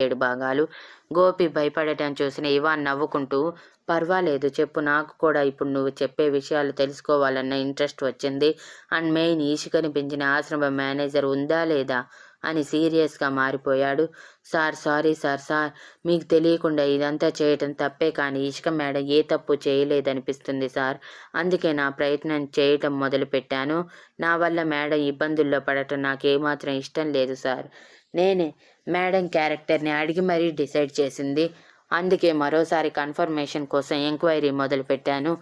7 భాగాలు. గోపి భయపడటం చూసిన ఇవాన్ నవ్వుకుంటూ, పర్వాలేదు చెప్పు, నాకు కూడా ఇప్పుడు నువ్వు చెప్పే విషయాలు తెలుసుకోవాలన్న ఇంట్రెస్ట్ వచ్చింది. అండ్ మెయిన్ ఈషికని పెంచిన ఆశ్రమ మేనేజర్ ఉందా లేదా అని సీరియస్గా మారిపోయాడు. సారీ సార్, మీకు తెలియకుండా ఇదంతా చేయటం తప్పే, కానీ ఇషిక మేడం ఏ తప్పు చేయలేదనిపిస్తుంది సార్. అందుకే నా ప్రయత్నం చేయటం మొదలుపెట్టాను. నా వల్ల మేడం ఇబ్బందుల్లో పడటం నాకేమాత్రం ఇష్టం లేదు సార్. నేనే మేడం క్యారెక్టర్ని అడిగి మరీ డిసైడ్ చేసింది. అందుకే మరోసారి కన్ఫర్మేషన్ కోసం ఎంక్వైరీ మొదలుపెట్టాను.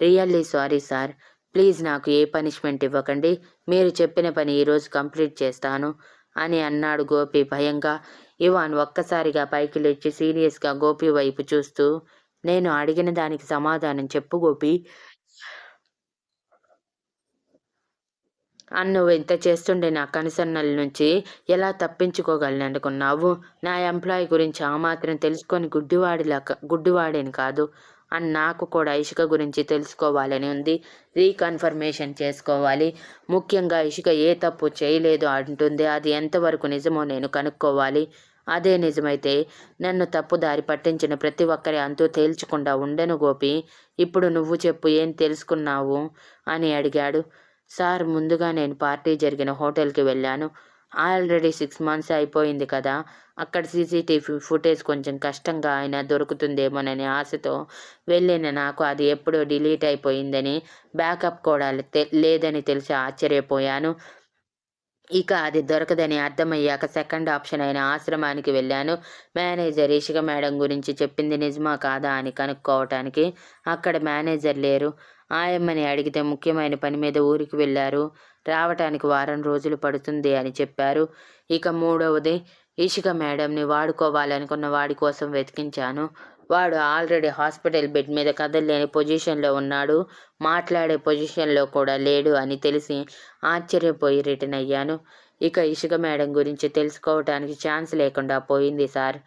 Really sorry sir. ప్లీజ్ నాకు ఏ పనిష్మెంట్ ఇవ్వకండి. మీరు చెప్పిన పని ఈరోజు కంప్లీట్ చేస్తాను అని అన్నాడు గోపి భయంగా. ఇవాన్ ఒక్కసారిగా పైకి లేచి సీరియస్గా గోపి వైపు చూస్తూ, నేను అడిగిన దానికి సమాధానం చెప్పు గోపి. నువ్వు ఇంత చేస్తుండే నా కనుసన్నల నుంచి ఎలా తప్పించుకోగలననుకున్నావు? నా ఎంప్లాయీ గురించి ఆ మాత్రం తెలుసుకొని గుడ్డివాడేని కాదు. అండ్ నాకు కూడా ఇషిక గురించి తెలుసుకోవాలని ఉంది. రీకన్ఫర్మేషన్ చేసుకోవాలి. ముఖ్యంగా ఇషిక ఏ తప్పు చేయలేదు అంటుంది. అది ఎంతవరకు నిజమో నేను కనుక్కోవాలి. అదే నిజమైతే నన్ను తప్పుదారి పట్టించిన ప్రతి ఒక్కరి అంతూ తేల్చకుండా ఉండను గోపి. ఇప్పుడు నువ్వు చెప్పు, ఏం తెలుసుకున్నావు అని అడిగాడు. సార్, ముందుగా నేను పార్టీ జరిగిన హోటల్కి వెళ్ళాను. ఆల్రెడీ 6 months అయిపోయింది కదా. అక్కడ సీసీటీవీ ఫుటేజ్ కొంచెం కష్టంగా అయినా దొరుకుతుందేమోనని ఆశతో వెళ్ళిన నాకు అది ఎప్పుడో డిలీట్ అయిపోయిందని, బ్యాకప్ కూడా లేదని తెలిసి ఆశ్చర్యపోయాను. ఇక అది దొరకదని అర్థమయ్యాక సెకండ్ ఆప్షన్ అయిన ఆశ్రమానికి వెళ్ళాను. మేనేజర్ ఇషిక మేడం గురించి చెప్పింది నిజమా కాదా అని కనుక్కోవటానికి. అక్కడ మేనేజర్ లేరు. ఆయమ్మని అడిగితే ముఖ్యమైన పని మీద ఊరికి వెళ్ళారు, రావటానికి 1 వారం రోజులు పడుతుంది అని చెప్పారు. ఇక మూడవది, ఇషిక మేడంని వాడుకోవాలనుకున్న వాడి కోసం వెతికించాను. వాడు ఆల్రెడీ హాస్పిటల్ బెడ్ మీద కదలలేని పొజిషన్లో ఉన్నాడు. మాట్లాడే పొజిషన్లో కూడా లేడు అని తెలిసి ఆశ్చర్యపోయి రిటర్న్ అయ్యాను. ఇక ఇషిక మేడం గురించి తెలుసుకోవటానికి ఛాన్స్ లేకుండా పోయింది సార్.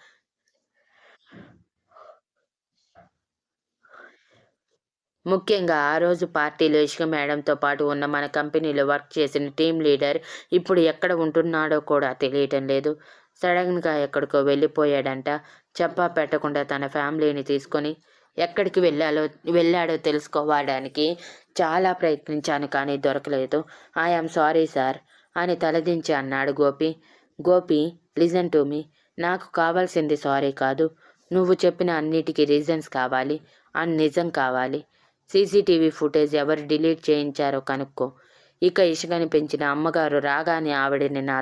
ముఖ్యంగా ఆ రోజు పార్టీలో ఇషిక మేడంతో పాటు ఉన్న మన కంపెనీలో వర్క్ చేసిన టీం లీడర్ ఇప్పుడు ఎక్కడ ఉంటున్నాడో కూడా తెలియటం లేదు. సడన్గా ఎక్కడికో వెళ్ళిపోయాడంట. చెప్పా పెట్టకుండా తన ఫ్యామిలీని తీసుకొని. ఎక్కడికి వెళ్ళాడో తెలుసుకోవడానికి చాలా ప్రయత్నించాను, కానీ దొరకలేదు. ఐఆమ్ సారీ సార్ అని తలదించి అన్నాడు Gopi. Gopi, listen to me. నాకు కావాల్సింది సారీ కాదు, నువ్వు చెప్పిన అన్నిటికీ రీజన్స్ కావాలి అండ్ నిజం కావాలి. సీసీటీవీ ఫుటేజ్ ఎవరు డిలీట్ చేయించారో కనుక్కో. ఇక ఇషికని పెంచిన అమ్మగారు రాగానే ఆవిడ నా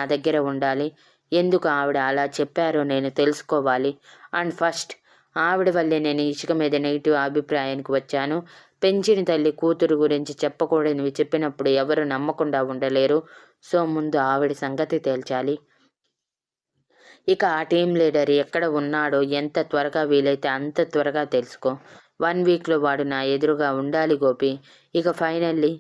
దగ్గర ఉండాలి. ఎందుకు ఆవిడ అలా చెప్పారో నేను తెలుసుకోవాలి. అండ్ ఫస్ట్, ఆవిడ వల్లే నేను ఇషిక మీద నెగిటివ్ అభిప్రాయానికి వచ్చాను. పెంచిన తల్లి కూతురు గురించి చెప్పకూడనివి చెప్పినప్పుడు ఎవరు నమ్మకుండా ఉండలేరు. సో ముందు ఆవిడ సంగతి తేల్చాలి. ఇక ఆ టీం లీడర్ ఎక్కడ ఉన్నాడో ఎంత త్వరగా వీలైతే అంత త్వరగా తెలుసుకో. 1 వీక్లో వాడు నా ఎదురుగా ఉండాలి గోపి. ఇక ఫైనల్లీ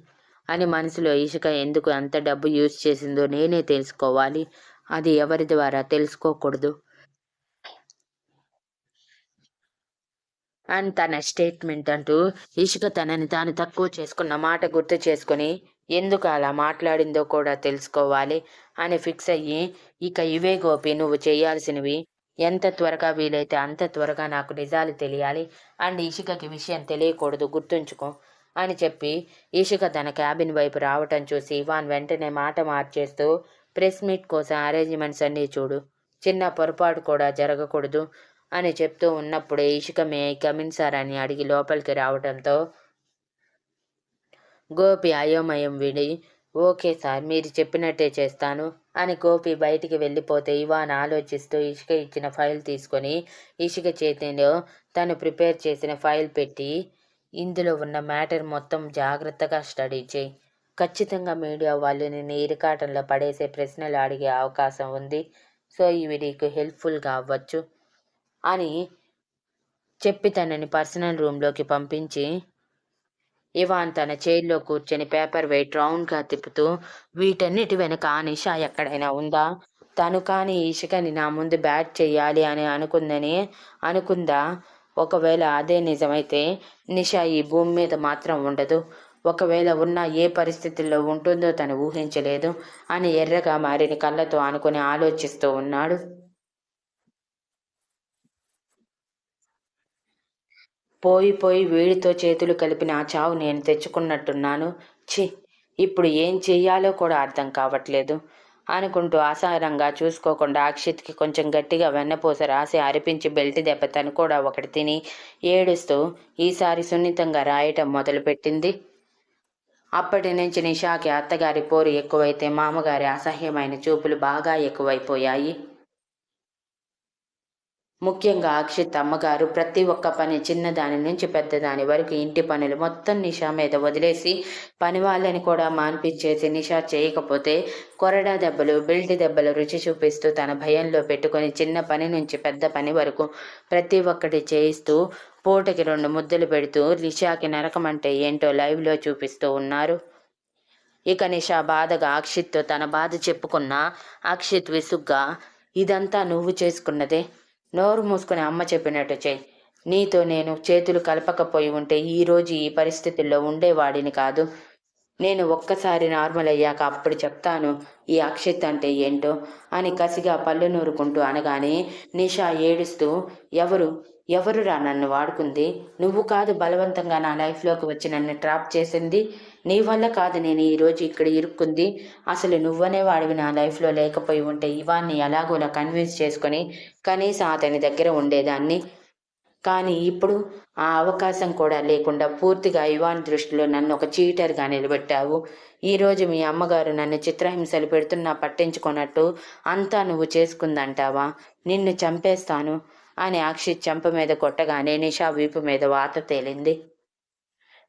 అని మనసులో ఇషిక ఎందుకు అంత డబ్బు యూజ్ చేసిందో నేనే తెలుసుకోవాలి. అది ఎవరి ద్వారా తెలుసుకోకూడదు. అండ్ తన స్టేట్మెంట్ అంటూ ఇషిక తనని తాను తక్కువ చేసుకున్న మాట గుర్తు చేసుకుని ఎందుకు అలా మాట్లాడిందో కూడా తెలుసుకోవాలి అని ఫిక్స్ అయ్యి, ఇక ఇవే గోపి నువ్వు చేయాల్సినవి. ఎంత త్వరగా వీలైతే అంత త్వరగా నాకు నిజాలు తెలియాలి. అండ్ ఇషికకి విషయం తెలియకూడదు, గుర్తుంచుకో అని చెప్పి ఇషిక తన క్యాబిన్ వైపు రావటం చూసి ఇవాన్ వెంటనే మాట మార్చేస్తూ, ప్రెస్ మీట్ కోసం అరేంజ్మెంట్స్ అన్నీ చూడు, చిన్న పొరపాటు కూడా జరగకూడదు అని చెప్తూ ఉన్నప్పుడే ఇషిక మే కమిన్ సార్ అని అడిగి లోపలికి రావడంతో గోపి అయోమయం విడి, ఓకే సార్, మీరు చెప్పినట్టే చేస్తాను అని గోపి బయటికి వెళ్ళిపోతే ఇవాన్ ఆలోచిస్తూ ఇషిక ఇచ్చిన ఫైల్ తీసుకొని ఇషిక చేతిలో తను ప్రిపేర్ చేసిన ఫైల్ పెట్టి, ఇందులో ఉన్న మ్యాటర్ మొత్తం జాగ్రత్తగా స్టడీ చేయి. ఖచ్చితంగా మీడియా వాళ్ళు నిన్ను ఇరకాటంలో పడేసే ప్రశ్నలు అడిగే అవకాశం ఉంది. సో ఇవి నీకు హెల్ప్ఫుల్గా అవ్వచ్చు అని చెప్పి తనని పర్సనల్ రూమ్లోకి పంపించి ఇవాన్ తన చైర్లో కూర్చొని పేపర్ వెయిట్ రౌండ్గా తిప్పుతూ, వీటన్నిటి వెనక నిషా ఎక్కడైనా ఉందా? తను కానీ ఇషికని నా ముందు బ్యాట్ చెయ్యాలి అని అనుకుందా? ఒకవేళ అదే నిజమైతే నిషా ఈ భూమి మీద మాత్రం ఉండదు. ఒకవేళ ఉన్నా ఏ పరిస్థితుల్లో ఉంటుందో తను ఊహించలేదు అని ఎర్రగా మారిన కళ్ళతో అనుకుని ఆలోచిస్తూ ఉన్నాడు. పోయి పోయి వీడితో చేతులు కలిపిన ఆ చావు నేను తెచ్చుకున్నట్టున్నాను. ఛీ! ఇప్పుడు ఏం చెయ్యాలో కూడా అర్థం కావట్లేదు అనుకుంటూ ఆసారంగా చూసుకోకుండా అక్షిత్కి కొంచెం గట్టిగా వెన్నపూస రాసి అరిపించి బెల్ట్ దెబ్బ తను కూడా ఒకటి తిని ఏడుస్తూ ఈసారి సున్నితంగా రాయటం మొదలుపెట్టింది. అప్పటి నుంచి నిషాకి అత్తగారి పోరు ఎక్కువైతే మామగారి అసహ్యమైన చూపులు బాగా ఎక్కువైపోయాయి. ముఖ్యంగా అక్షిత్ అమ్మగారు ప్రతి ఒక్క పని చిన్నదాని నుంచి పెద్దదాని వరకు ఇంటి పనులు మొత్తం నిషా మీద వదిలేసి పని వాళ్ళని కూడా మాన్పించేసి నిషా చేయకపోతే కొరడా దెబ్బలు బెల్ట్ దెబ్బలు రుచి చూపిస్తూ తన భయంలో పెట్టుకొని చిన్న పని నుంచి పెద్ద పని వరకు ప్రతి ఒక్కటి చేయిస్తూ పూటకి 2 ముద్దలు పెడుతూ నిషాకి నరకం అంటే ఏంటో లైవ్లో చూపిస్తూ ఉన్నారు. ఇక నిషా బాధగా అక్షిత్తో తన బాధ చెప్పుకున్నా అక్షిత్ విసుగ్గా ఇదంతా నువ్వు చేసుకున్నదే, నోరు మూసుకుని అమ్మ చెప్పినట్టు చెయ్యి. నీతో నేను చేతులు కలపకపోయి ఉంటే ఈరోజు ఈ పరిస్థితుల్లో ఉండేవాడిని కాదు. నేను ఒక్కసారి నార్మల్ అయ్యాక అప్పుడు చెప్తాను ఈ అక్షిత్ అంటే ఏంటో అని కసిగా పళ్ళు నూరుకుంటూ అనగానే నిషా ఏడుస్తూ ఎవరురా నన్ను వాడుకుంది? నువ్వు కాదు బలవంతంగా నా లైఫ్లోకి వచ్చి నన్ను ట్రాప్ చేసింది. నీ వల్ల కాదు నేను ఈరోజు ఇక్కడ ఇరుక్కుంది. అసలు నువ్వనే వాడివి నా లైఫ్లో లేకపోయి ఉంటే ఇవాన్ని ఎలాగోలా కన్విన్స్ చేసుకొని కనీసం అతని దగ్గర ఉండేదాన్ని. కానీ ఇప్పుడు ఆ అవకాశం కూడా లేకుండా పూర్తిగా ఇవాన్ దృష్టిలో నన్ను ఒక చీటర్గా నిలబెట్టావు. ఈరోజు మీ అమ్మగారు నన్ను చిత్రహింసలు పెడుతున్నా పట్టించుకున్నట్టు అంతా నువ్వు చేసుకుందంటావా? నిన్ను చంపేస్తాను అని అక్షిత్ చెంప మీద కొట్టగానే నిషా వీపు మీద వాత తేలింది.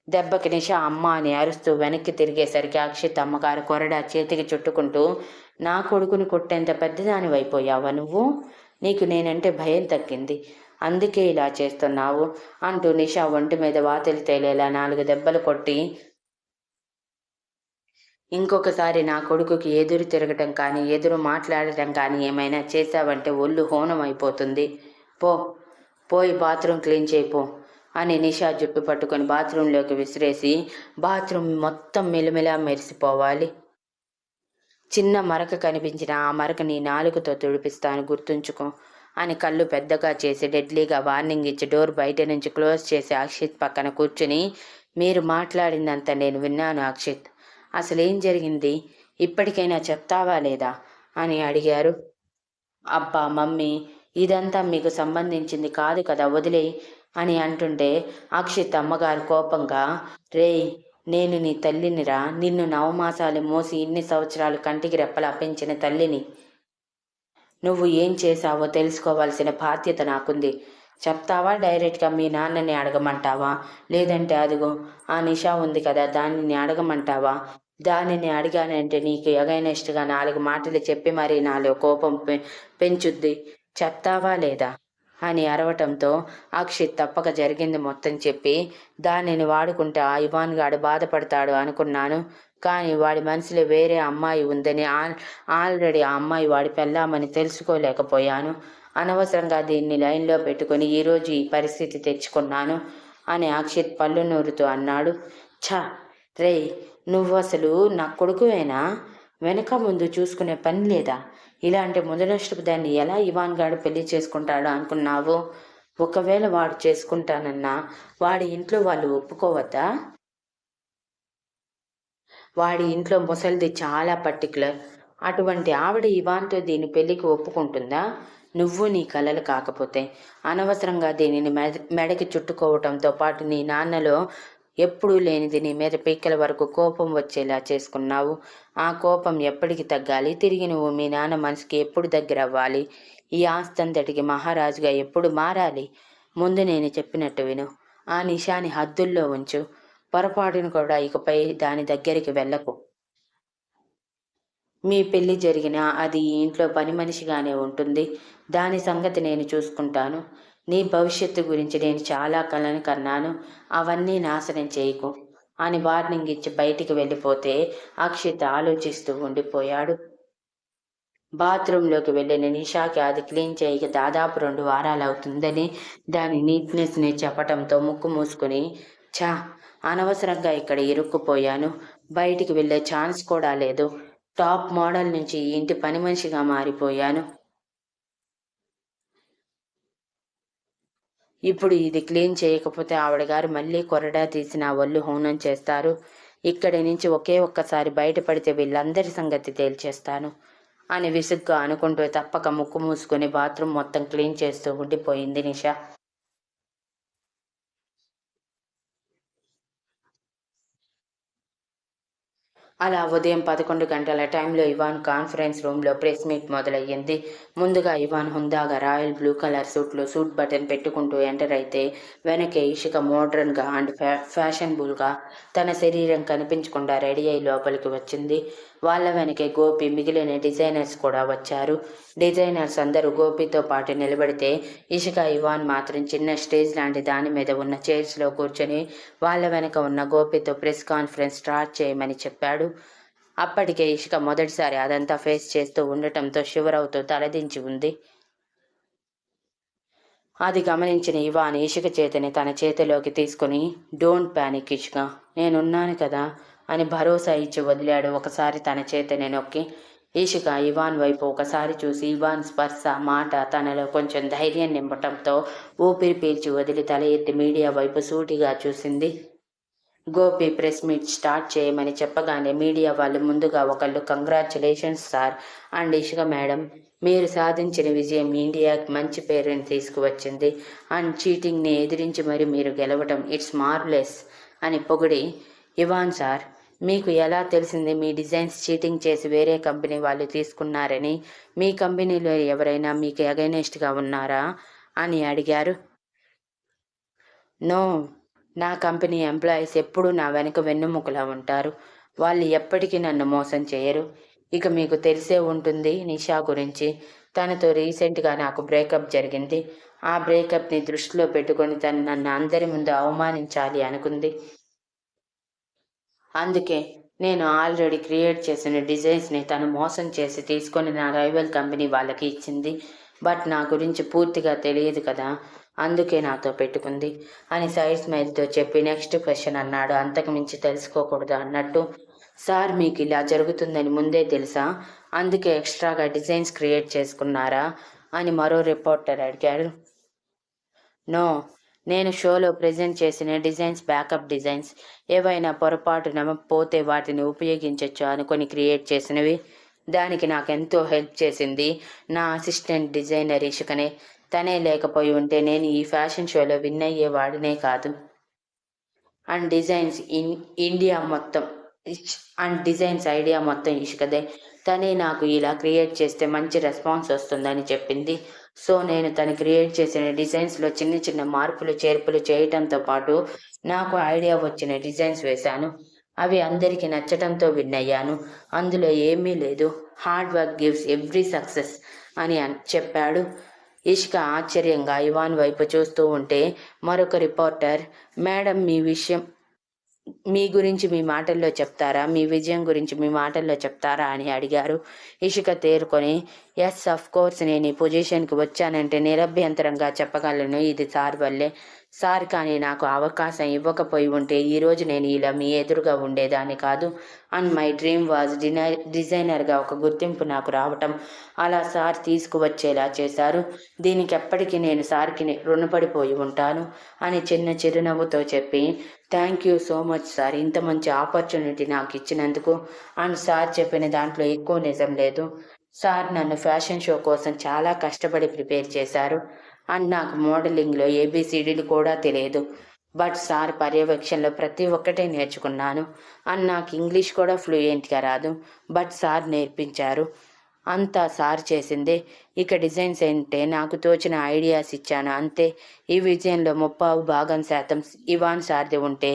దెబ్బకి నిషా అమ్మ అని అరుస్తూ వెనక్కి తిరిగేసరికి అక్షిత్ అమ్మగారు కొరడా చేతికి చుట్టుకుంటూ నా కొడుకుని కొట్టేంత పెద్దదానివైపోయావా నువ్వు? నీకు నేనంటే భయం తగ్గింది, అందుకే ఇలా చేస్తున్నావు అంటూ నిషా ఒంటి మీద వాతలు తేలేలా 4 దెబ్బలు కొట్టి ఇంకొకసారి నా కొడుకుకి ఎదురు తిరగటం కానీ ఎదురు మాట్లాడటం కానీ ఏమైనా చేశావంటే ఒళ్ళు హోనం అయిపోతుంది. పోయి బాత్రూమ్ క్లీన్ చేయిపో అని నిషా జుట్టు పట్టుకొని బాత్రూంలోకి విసిరేసి బాత్రూమ్ మొత్తం మెలిమెలా మెరిసిపోవాలి. చిన్న మరక కనిపించిన ఆ మరక నీ నాలుకతో తుడిపిస్తాను గుర్తుంచుకో అని కళ్ళు పెద్దగా చేసి డెడ్లీగా వార్నింగ్ ఇచ్చి డోర్ బయట నుంచి క్లోజ్ చేసి అక్షిత్ పక్కన కూర్చుని మీరు మాట్లాడిందంతా నేను విన్నాను అక్షిత్, అసలేం జరిగింది ఇప్పటికైనా చెప్తావా లేదా అని అడిగారు. అబ్బా మమ్మీ, ఇదంతా మీకు సంబంధించింది కాదు కదా వదిలేయ్ అని అంటుంటే అక్షిత్ అమ్మగారు కోపంగా రేయ్ నేను నీ తల్లినిరా, నిన్ను 9 మాసాలు మోసి ఇన్ని సంవత్సరాలు కంటికి రెప్పలా పెంచిన తల్లిని. నువ్వు ఏం చేశావో తెలుసుకోవాల్సిన బాధ్యత నాకుంది. చెప్తావా డైరెక్ట్గా మీ నాన్నని అడగమంటావా? లేదంటే అదిగో ఆ నిషా ఉంది కదా దానిని అడగమంటావా? దానిని అడిగానంటే నీకు ఎగైనెస్ట్గా 4 మాటలు చెప్పి మరీ నాలో కోపం పెంచుద్ది. చెప్తావా లేదా అని అరవటంతో అక్షిత్ తప్పక జరిగింది మొత్తం చెప్పి దానిని వాడుకుంటే ఆ ఇవాన్ గాడు బాధపడతాడు అనుకున్నాను. కానీ వాడి మనసులో వేరే అమ్మాయి ఉందని ఆల్రెడీ ఆ అమ్మాయి వాడి పెళ్ళామని తెలుసుకోలేకపోయాను. అనవసరంగా దీన్ని లైన్లో పెట్టుకుని ఈరోజు ఈ పరిస్థితి తెచ్చుకున్నాను అని అక్షిత్ పళ్ళు నూరుతూ అన్నాడు. ఛా రేయ్, నువ్వు అసలు నా కొడుకువేనా? వెనక ముందు చూసుకునే పని లేదా? ఇలాంటి ముదనష్టపు దాన్ని ఎలా ఇవాన్ గాడు పెళ్లి చేసుకుంటాడు అనుకున్నావు? ఒకవేళ వాడు చేసుకుంటానన్నా వాడి ఇంట్లో వాళ్ళు ఒప్పుకోవద్దా? వాడి ఇంట్లో ముసలిది చాలా పర్టికులర్. అటువంటి ఆవిడ ఇవాన్తో దీని పెళ్లికి ఒప్పుకుంటుందా? నువ్వు నీ కలలు కాకపోతే అనవసరంగా దీనిని మెడకి చుట్టుకోవటంతో పాటు నీ నాన్నలో ఎప్పుడూ లేనిది నీ మీద పీక్కల వరకు కోపం వచ్చేలా చేసుకున్నావు. ఆ కోపం ఎప్పటికి తగ్గాలి? తిరిగి నువ్వు మీ నాన్న మనసుకి ఎప్పుడు దగ్గర అవ్వాలి? ఈ ఆస్తంతటికి మహారాజుగా ఎప్పుడు మారాలి? ముందు నేను చెప్పినట్టు విను. ఆ నిషాని హద్దుల్లో ఉంచు. పొరపాటును కూడా ఇకపై దాని దగ్గరికి వెళ్ళకు. మీ పెళ్లి జరిగినా అది ఈ ఇంట్లో పని మనిషిగానే ఉంటుంది. దాని సంగతి నేను చూసుకుంటాను. నీ భవిష్యత్తు గురించి నేను చాలా కలను కన్నాను. అవన్నీ నాశనం చేయకు అని వార్నింగ్ ఇచ్చి బయటికి వెళ్ళిపోతే అక్షిత్ ఆలోచిస్తూ ఉండిపోయాడు. బాత్రూంలోకి వెళ్ళిన నిషాకి అది క్లీన్ చేయక దాదాపు 2 వారాలు అవుతుందని దాని నీట్నెస్ని చెప్పటంతో ముక్కు మూసుకుని ఛా, అనవసరంగా ఇక్కడ ఇరుక్కుపోయాను. బయటికి వెళ్ళే ఛాన్స్ కూడా లేదు. టాప్ మోడల్ నుంచి ఈ ఇంటి పని మనిషిగా మారిపోయాను. ఇప్పుడు ఇది క్లీన్ చేయకపోతే ఆవిడ గారు మళ్ళీ కొరడా తీసి నా ఒళ్ళు హూనం చేస్తారు. ఇక్కడి నుంచి ఒకే ఒక్కసారి బయటపడితే వీళ్ళందరి సంగతి తేల్చేస్తాను అని విసుగ్గా అనుకుంటూ తప్పక ముక్కు మూసుకుని బాత్రూమ్ మొత్తం క్లీన్ చేస్తూ ఉండిపోయింది నిషా. అలా ఉదయం 11 గంటల టైంలో ఇవాన్ కాన్ఫరెన్స్ రూమ్లో ప్రెస్ మీట్ మొదలయ్యింది. ముందుగా ఇవాన్ హుందాగా royal blue colour suit button పెట్టుకుంటూ ఎంటర్ అయితే, వెనకే ఇషిక మోడ్రన్గా అండ్ ఫ్యాషనబుల్గా తన శరీరం కనిపించకుండా రెడీ అయి లోపలికి వచ్చింది. వాళ్ళ వెనకే గోపి, మిగిలిన డిజైనర్స్ కూడా వచ్చారు. డిజైనర్స్ అందరూ గోపితో పాటు నిలబడితే, ఇషిక ఇవాన్ మాత్రం చిన్న స్టేజ్ లాంటి దాని మీద ఉన్న చైర్స్లో కూర్చొని వాళ్ళ వెనక ఉన్న గోపితో ప్రెస్ కాన్ఫరెన్స్ స్టార్ట్ చేయమని చెప్పాడు. అప్పటికే ఇషిక మొదటిసారి అదంతా ఫేస్ చేస్తూ ఉండటంతో షివరవుతూ తలదించి ఉంది. అది గమనించిన ఇవాన్ ఇషిక చేతిని తన చేతిలోకి తీసుకుని, డోంట్ ప్యానిక్ ఇషిక, నేనున్నాను కదా అని భరోసా ఇచ్చి వదిలాడు ఒకసారి తన చేతిని నొక్కి. ఇషిక ఇవాన్ వైపు ఒకసారి చూసి, ఇవాన్ స్పర్శ, మాట తనలో కొంచెం ధైర్యం నింపటంతో ఊపిరి పీల్చి వదిలి తల ఎత్తి మీడియా వైపు సూటిగా చూసింది. గోపి ప్రెస్ మీట్ స్టార్ట్ చేయమని చెప్పగానే మీడియా వాళ్ళు ముందుగా ఒకళ్ళు congratulations sir and Ishika madam, మీరు సాధించిన విజయం ఇండియాకి మంచి పేరుని తీసుకువచ్చింది అండ్ చీటింగ్ని ఎదిరించి మరి మీరు గెలవటం ఇట్స్ మార్వెలస్ అని పొగిడి, ఇవాన్ సార్, మీకు ఎలా తెలిసింది మీ డిజైన్స్ చీటింగ్ చేసి వేరే కంపెనీ వాళ్ళు తీసుకున్నారని? మీ కంపెనీలో ఎవరైనా మీకు అగైనెస్ట్గా ఉన్నారా అని అడిగారు. నో, నా కంపెనీ ఎంప్లాయీస్ ఎప్పుడూ నా వెనుక వెన్నుముకలా ఉంటారు. వాళ్ళు ఎప్పటికీ నన్ను మోసం చేయరు. ఇక మీకు తెలిసే ఉంటుంది నిషా గురించి. తనతో రీసెంట్గా నాకు బ్రేకప్ జరిగింది. ఆ బ్రేకప్ని దృష్టిలో పెట్టుకొని తను నన్ను అందరి ముందు అవమానించాలి అనుకుంది. అందుకే నేను ఆల్రెడీ క్రియేట్ చేసిన డిజైన్స్ని తను మోసం చేసి తీసుకొని నా రైవల్ కంపెనీ వాళ్ళకి ఇచ్చింది. బట్ నా గురించి పూర్తిగా తెలియదు కదా, అందుకే నాతో పెట్టుకుంది అని సైడ్ స్మైల్తో చెప్పి నెక్స్ట్ క్వశ్చన్ అన్నాడు, అంతకు మించి తెలుసుకోకూడదు అన్నట్టు. సార్, మీకు ఇలా జరుగుతుందని ముందే తెలుసా? అందుకే ఎక్స్ట్రాగా డిజైన్స్ క్రియేట్ చేసుకున్నారా అని మరో రిపోర్టర్ అడిగాడు. నో, నేను షోలో ప్రజెంట్ చేసిన డిజైన్స్ బ్యాకప్ డిజైన్స్, ఏవైనా పొరపాటున పోతే వాటిని ఉపయోగించవచ్చు అనుకొని క్రియేట్ చేసినవి. దానికి నాకెంతో హెల్ప్ చేసింది నా అసిస్టెంట్ డిజైనర్ ఇషికనే. తనే లేకపోయి ఉంటే నేను ఈ ఫ్యాషన్ షోలో విన్ అయ్యేవాడినే కాదు. అండ్ డిజైన్స్ ఇండియా మొత్తం అండ్ డిజైన్స్ ఐడియా మొత్తం ఇషికదే. తనే నాకు ఇలా క్రియేట్ చేస్తే మంచి రెస్పాన్స్ వస్తుందని చెప్పింది. సో నేను తను క్రియేట్ చేసిన డిజైన్స్లో చిన్న చిన్న మార్పులు చేర్పులు చేయటంతో పాటు నాకు ఐడియా వచ్చిన డిజైన్స్ వేశాను. అవి అందరికీ నచ్చటంతో విన్ అయ్యాను. అందులో ఏమీ లేదు, hard work gives every success అని చెప్పాడు. ఇషిక ఆశ్చర్యంగా ఇవాన్ వైపు చూస్తూ ఉంటే మరొక రిపోర్టర్, మేడం మీ గురించి మీ మాటల్లో చెప్తారా, మీ విజయం గురించి మీ మాటల్లో చెప్తారా అని అడిగారు. ఇషిక తేరుకొని, ఎస్ అఫ్ కోర్స్, నేను ఈ పొజిషన్కి వచ్చానంటే నిరభ్యంతరంగా చెప్పగలను ఇది సార్ వల్లే. సార్ కానీ నాకు అవకాశం ఇవ్వకపోయి ఉంటే ఈరోజు నేను ఇలా మీ ఎదురుగా ఉండేదాన్ని కాదు. అండ్ మై డ్రీమ్ వాజ్ డిజైనర్గా ఒక గుర్తింపు నాకు రావటం. అలా సార్ తీసుకువచ్చేలా చేశారు. దీనికి ఎప్పటికీ నేను సార్కి రుణపడిపోయి ఉంటాను అని చిన్న చిరునవ్వుతో చెప్పి, thank you so much sir, ఇంత మంచి ఆపర్చునిటీ నాకు ఇచ్చినందుకు. అండ్ సార్ చెప్పిన దాంట్లో ఎక్కువ నిజం లేదు. సార్ నన్ను ఫ్యాషన్ షో కోసం చాలా కష్టపడి ప్రిపేర్ చేశారు. అండ్ నాకు మోడలింగ్లో ఏబిసిడీలు కూడా తెలియదు. బట్ సార్ పర్యవేక్షణలో ప్రతి ఒక్కటే నేర్చుకున్నాను. అండ్ నాకు ఇంగ్లీష్ కూడా ఫ్లూయెంట్గా రాదు. బట్ సార్ నేర్పించారు. అంతా సార్ చేసిందే. ఇక డిజైన్స్ అంటే నాకు తోచిన ఐడియాస్ ఇచ్చాను అంతే. ఈ విజయంలో 30% ఇవాన్ సార్ది ఉంటే